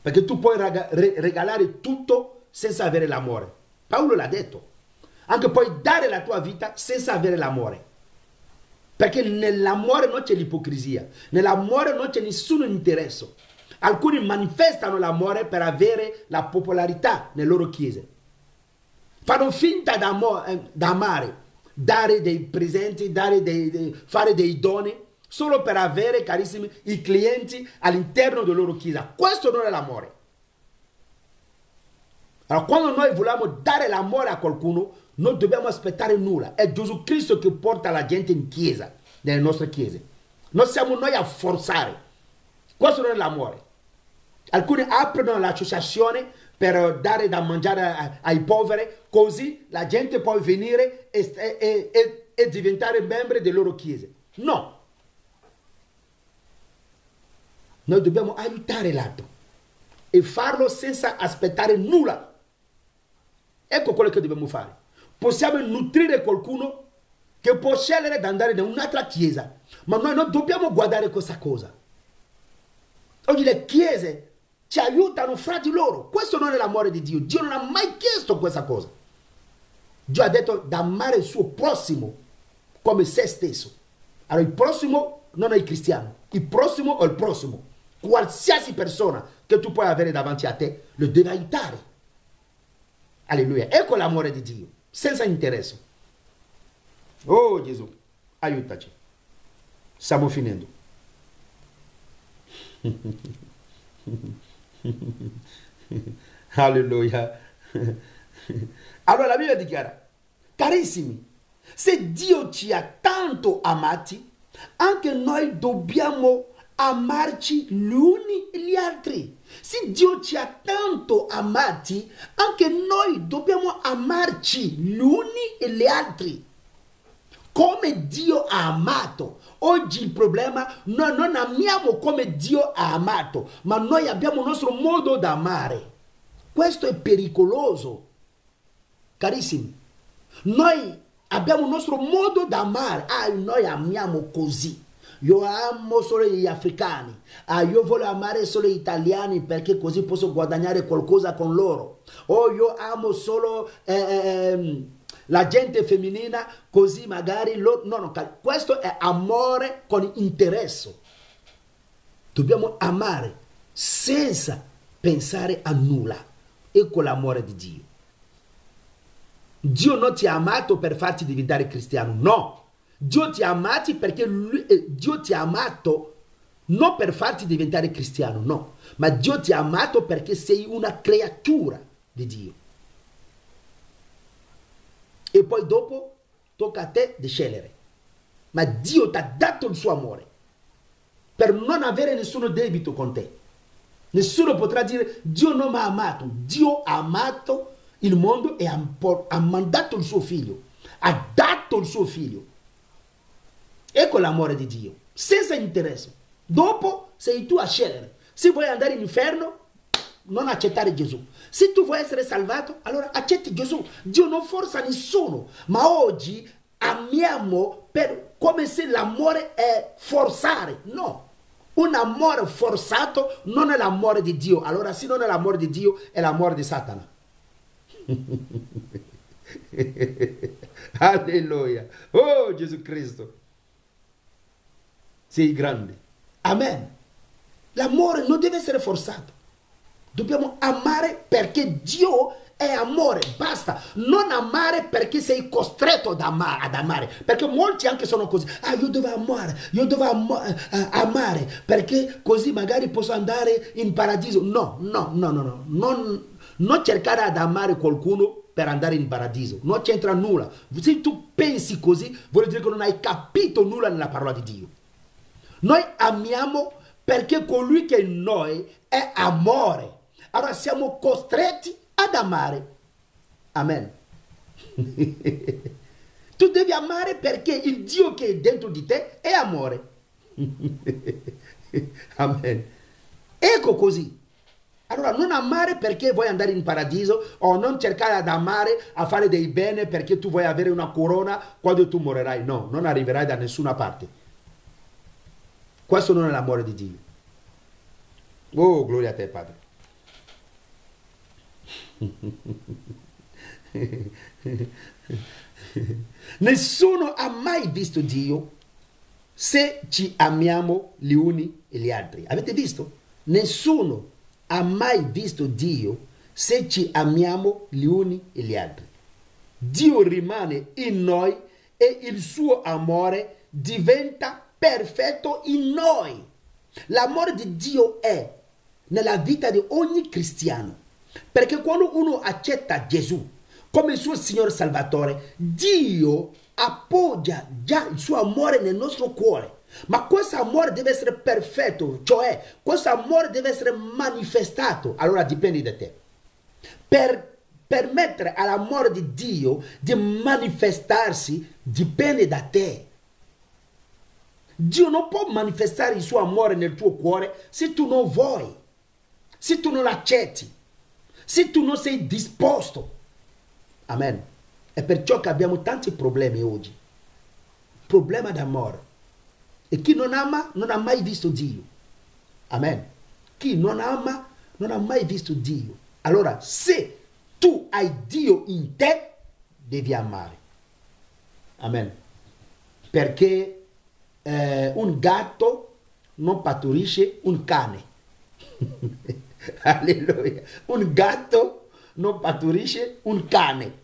Perché tu puoi regalare tutto senza avere l'amore. Paolo l'ha detto. Anche puoi dare la tua vita senza avere l'amore. Perché nell'amore non c'è l'ipocrisia. Nell'amore non c'è nessun interesse. Alcuni manifestano l'amore per avere la popolarità nelle loro chiese. Fanno finta d'amare, dare dei presenti, fare dei doni, solo per avere, carissimi, i clienti all'interno della loro chiesa. Questo non è l'amore. Allora, quando noi vogliamo dare l'amore a qualcuno, non dobbiamo aspettare nulla. È Gesù Cristo che porta la gente in chiesa, nelle nostre chiese. Non siamo noi a forzare. Questo non è l'amore. Alcuni aprono l'associazione per dare da mangiare ai poveri, così la gente può venire e diventare membri delle loro chiese. No. Noi dobbiamo aiutare l'altro e farlo senza aspettare nulla. Ecco quello che dobbiamo fare. Possiamo nutrire qualcuno che può scegliere di andare in un'altra chiesa, ma noi non dobbiamo guardare questa cosa. Oggi le chiese ci aiutano fra di loro. Questo non è l'amore di Dio. Dio non ha mai chiesto questa cosa. Dio ha detto di amare il suo prossimo come se stesso. Allora il prossimo non è il cristiano. Il prossimo è il prossimo. Qualsiasi persona che tu puoi avere davanti a te, lo devi aiutare. Alleluia. Ecco l'amore di Dio, senza interesse. Oh Gesù, aiutaci. Stiamo finendo. Alleluia. Allora la Bibbia dichiara, carissimi, se Dio ci ha tanto amati, anche noi dobbiamo amarci gli uni e gli altri. Se Dio ci ha tanto amati, anche noi dobbiamo amarci gli uni e gli altri. Come Dio ha amato. Oggi il problema, noi non amiamo come Dio ha amato, ma noi abbiamo il nostro modo di amare. Questo è pericoloso, carissimi. Noi abbiamo il nostro modo di amare. Noi amiamo così. Io amo solo gli africani. Io voglio amare solo gli italiani perché così posso guadagnare qualcosa con loro. Io amo solo la gente femminile, così magari loro... No, questo è amore con interesse. Dobbiamo amare senza pensare a nulla. Ecco l'amore di Dio. Dio non ti ha amato per farti diventare cristiano, no. Dio ti ha amati perché Dio ti ha amato non per farti diventare cristiano, no. Ma Dio ti ha amato perché sei una creatura di Dio. E poi dopo tocca a te di scegliere. Ma Dio ti ha dato il suo amore per non avere nessuno debito con te. Nessuno potrà dire Dio non mi ha amato. Dio ha amato il mondo e ha mandato il suo figlio. Ha dato il suo figlio. Ecco l'amore di Dio, senza interesse. Dopo sei tu a scegliere. Se vuoi andare in inferno, non accettare Gesù. Se tu vuoi essere salvato, allora accetti Gesù. Dio non forza nessuno. Ma oggi amiamo come se l'amore è forzare. No. Un amore forzato non è l'amore di Dio. Allora se non è l'amore di Dio, è l'amore di Satana. Alleluia. Oh Gesù Cristo. sei grande. Amen. L'amore non deve essere forzato. Dobbiamo amare perché Dio è amore, basta. Non amare perché sei costretto ad amare. Perché molti anche sono così. Ah, io devo amare perché così magari posso andare in paradiso. No. Non cercare ad amare qualcuno per andare in paradiso. Non c'entra nulla. Se tu pensi così, vuol dire che non hai capito nulla nella parola di Dio. Noi amiamo perché colui che è in noi è amore. Allora siamo costretti ad amare. Amen. Tu devi amare perché il Dio che è dentro di te è amore. Amen. Ecco così. Allora non amare perché vuoi andare in paradiso, o non cercare ad amare a fare dei bene perché tu vuoi avere una corona quando tu morirai. No, non arriverai da nessuna parte. Questo non è l'amore di Dio. Oh, gloria a te, Padre. Nessuno ha mai visto Dio se ci amiamo gli uni e gli altri. Avete visto? Nessuno ha mai visto Dio se ci amiamo gli uni e gli altri. Dio rimane in noi e il suo amore diventa perfetto in noi. L'amore di Dio è nella vita di ogni cristiano. Perché quando uno accetta Gesù come il suo Signore Salvatore, Dio appoggia già il suo amore nel nostro cuore. Ma questo amore deve essere perfetto, cioè questo amore deve essere manifestato. Allora dipende da te. Per permettere all'amore di Dio di manifestarsi, dipende da te. Dio non può manifestare il suo amore nel tuo cuore se tu non vuoi, se tu non accetti, se tu non sei disposto. Amen. È perciò che abbiamo tanti problemi oggi. Problema d'amore. E chi non ama non ha mai visto Dio. Amen. Chi non ama non ha mai visto Dio. Allora, se tu hai Dio in te, devi amare. Amen. Perché un gatto non partorisce un cane. Alleluia. Un gatto non partorisce un cane.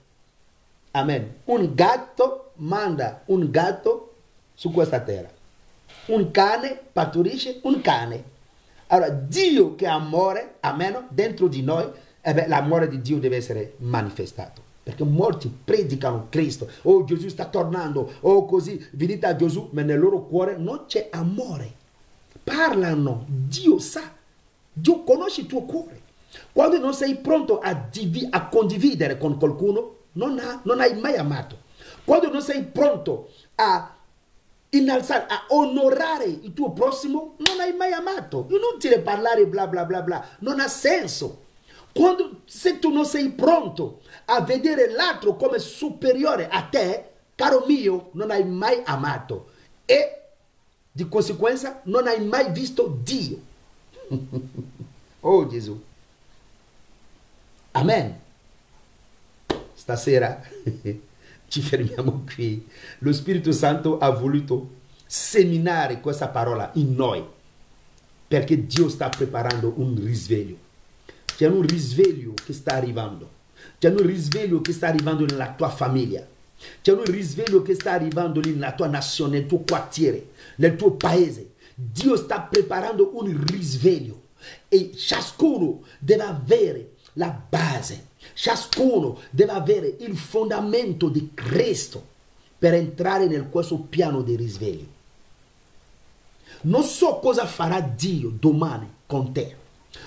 Amen. Un gatto manda un gatto su questa terra. Un cane partorisce un cane. Allora, Dio che è amore, amen, dentro di noi, l'amore di Dio deve essere manifestato. Perché molti predicano Cristo. Oh, Gesù sta tornando. Oh, così, venite a Gesù. Ma nel loro cuore non c'è amore. Parlano. Dio sa. Dio conosce il tuo cuore. Quando non sei pronto a condividere con qualcuno, non hai mai amato. Quando non sei pronto a innalzare, a onorare il tuo prossimo, non hai mai amato. Inutile parlare bla bla bla bla. Non ha senso. Se tu non sei pronto a vedere l'altro come superiore a te, caro mio, non hai mai amato. E di conseguenza non hai mai visto Dio. Oh Gesù. Amen. Stasera ci fermiamo qui. Lo Spirito Santo ha voluto seminare questa parola in noi, perché Dio sta preparando un risveglio. C'è un risveglio che sta arrivando. C'è un risveglio che sta arrivando nella tua famiglia. C'è un risveglio che sta arrivando lì nella tua nazione, nel tuo quartiere, nel tuo paese. Dio sta preparando un risveglio e ciascuno deve avere la base. Ciascuno deve avere il fondamento di Cristo per entrare in questo piano di risveglio. Non so cosa farà Dio domani con te.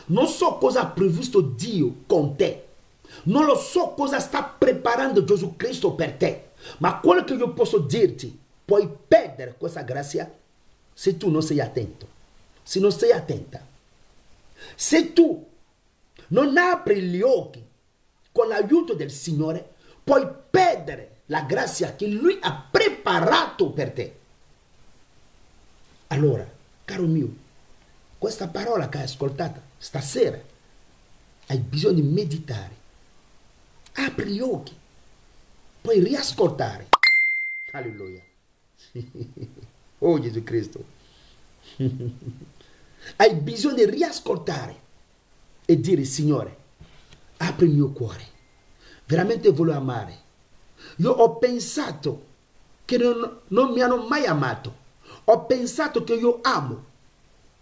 Non so cosa ha previsto Dio con te. Non lo so cosa sta preparando Gesù Cristo per te. Ma quello che io posso dirti, puoi perdere questa grazia se tu non sei attento. Se non sei attenta. Se tu non apri gli occhi con l'aiuto del Signore, puoi perdere la grazia che Lui ha preparato per te. Allora, caro mio, questa parola che hai ascoltato stasera, hai bisogno di meditare. Apri gli occhi, puoi riascoltare. Alleluia. Oh Gesù Cristo. Hai bisogno di riascoltare e dire: Signore, apri il mio cuore, veramente voglio amare. Io ho pensato che non mi hanno mai amato, ho pensato che io amo,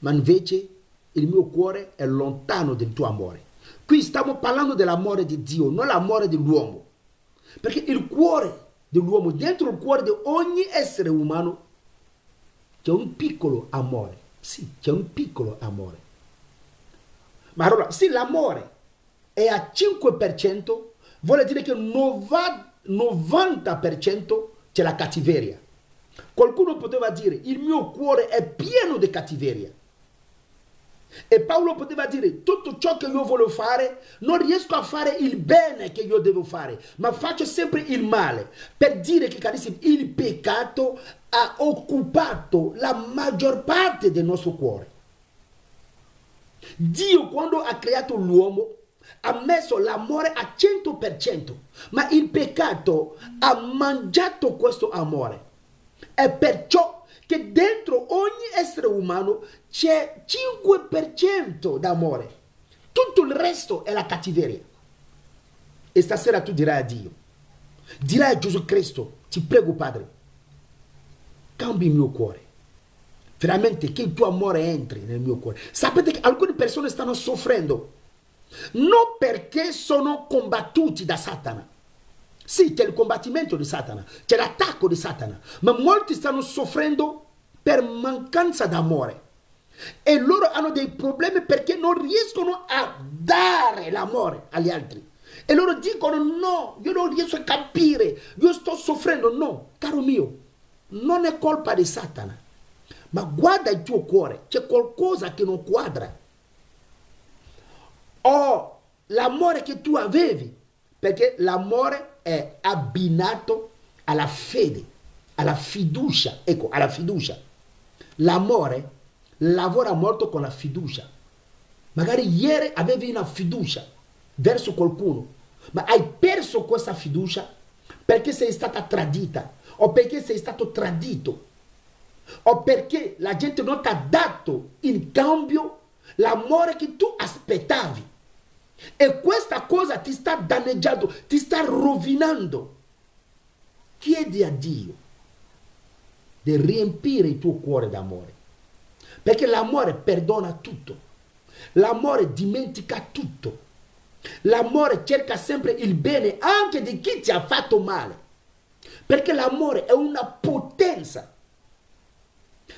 ma invece il mio cuore è lontano del tuo amore. Qui stiamo parlando dell'amore di Dio, non l'amore dell'uomo, perché il cuore dell'uomo, dentro il cuore di ogni essere umano c'è un piccolo amore. Sì, c'è un piccolo amore. Ma allora, se l'amore è a 5%, vuol dire che 90% c'è la cattiveria. Qualcuno poteva dire: il mio cuore è pieno di cattiveria. E Paolo poteva dire: tutto ciò che io voglio fare, non riesco a fare il bene che io devo fare, ma faccio sempre il male. Per dire che, carissimi, il peccato ha occupato la maggior parte del nostro cuore. Dio, quando ha creato l'uomo, ha messo l'amore a 100%, ma il peccato ha mangiato questo amore. È perciò che dentro ogni essere umano c'è 5% d'amore. Tutto il resto è la cattiveria. E stasera tu dirai a Dio, dirai a Gesù Cristo: ti prego, Padre, cambi il mio cuore. Veramente che il tuo amore entri nel mio cuore. Sapete che alcune persone stanno soffrendo non perché sono combattuti da Satana. Sì, c'è il combattimento di Satana, c'è l'attacco di Satana, ma molti stanno soffrendo per mancanza d'amore. E loro hanno dei problemi perché non riescono a dare l'amore agli altri. E loro dicono: no, io non riesco a capire, io sto soffrendo. No, caro mio, non è colpa di Satana. Ma guarda il tuo cuore, c'è qualcosa che non quadra. O l'amore che tu avevi, perché l'amore è abbinato alla fede, alla fiducia. Ecco, alla fiducia. L'amore lavora molto con la fiducia. Magari ieri avevi una fiducia verso qualcuno, ma hai perso questa fiducia perché sei stata tradita, o perché sei stato tradito, o perché la gente non ti ha dato in cambio l'amore che tu aspettavi. E questa cosa ti sta danneggiando, ti sta rovinando. Chiedi a Dio di riempire il tuo cuore d'amore, perché l'amore perdona tutto, l'amore dimentica tutto, l'amore cerca sempre il bene anche di chi ti ha fatto male, perché l'amore è una potenza.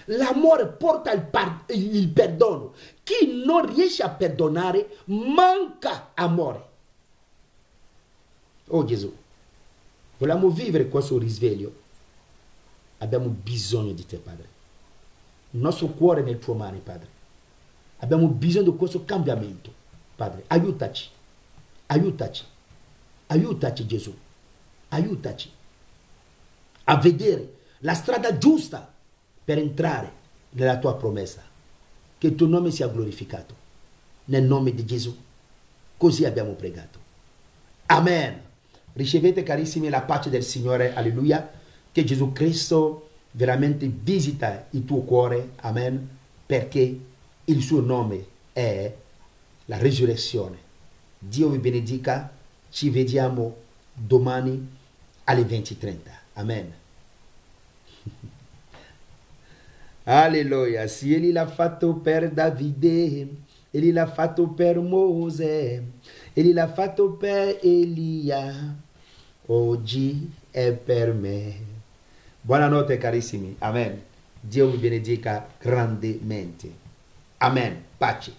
L'amore porta il perdono. Chi non riesce a perdonare manca amore. Oh Gesù, vogliamo vivere questo risveglio? Abbiamo bisogno di te, Padre. Il nostro cuore è nel tuo mani, Padre. Abbiamo bisogno di questo cambiamento, Padre. Aiutaci, aiutaci, aiutaci Gesù, aiutaci a vedere la strada giusta per entrare nella tua promessa. Che il tuo nome sia glorificato. Nel nome di Gesù. Così abbiamo pregato. Amen. Ricevete, carissimi, la pace del Signore. Alleluia. Che Gesù Cristo veramente visita il tuo cuore. Amen. Perché il suo nome è la risurrezione. Dio vi benedica. Ci vediamo domani alle 20:30. Amen. Alleluia, se Ele l'ha fatto per Davide, Ele l'ha fatto per Mosè, Ele l'ha fatto per Elia, oggi è per me. Buonanotte carissimi, amen. Dio vi benedica grandemente. Amen, pace.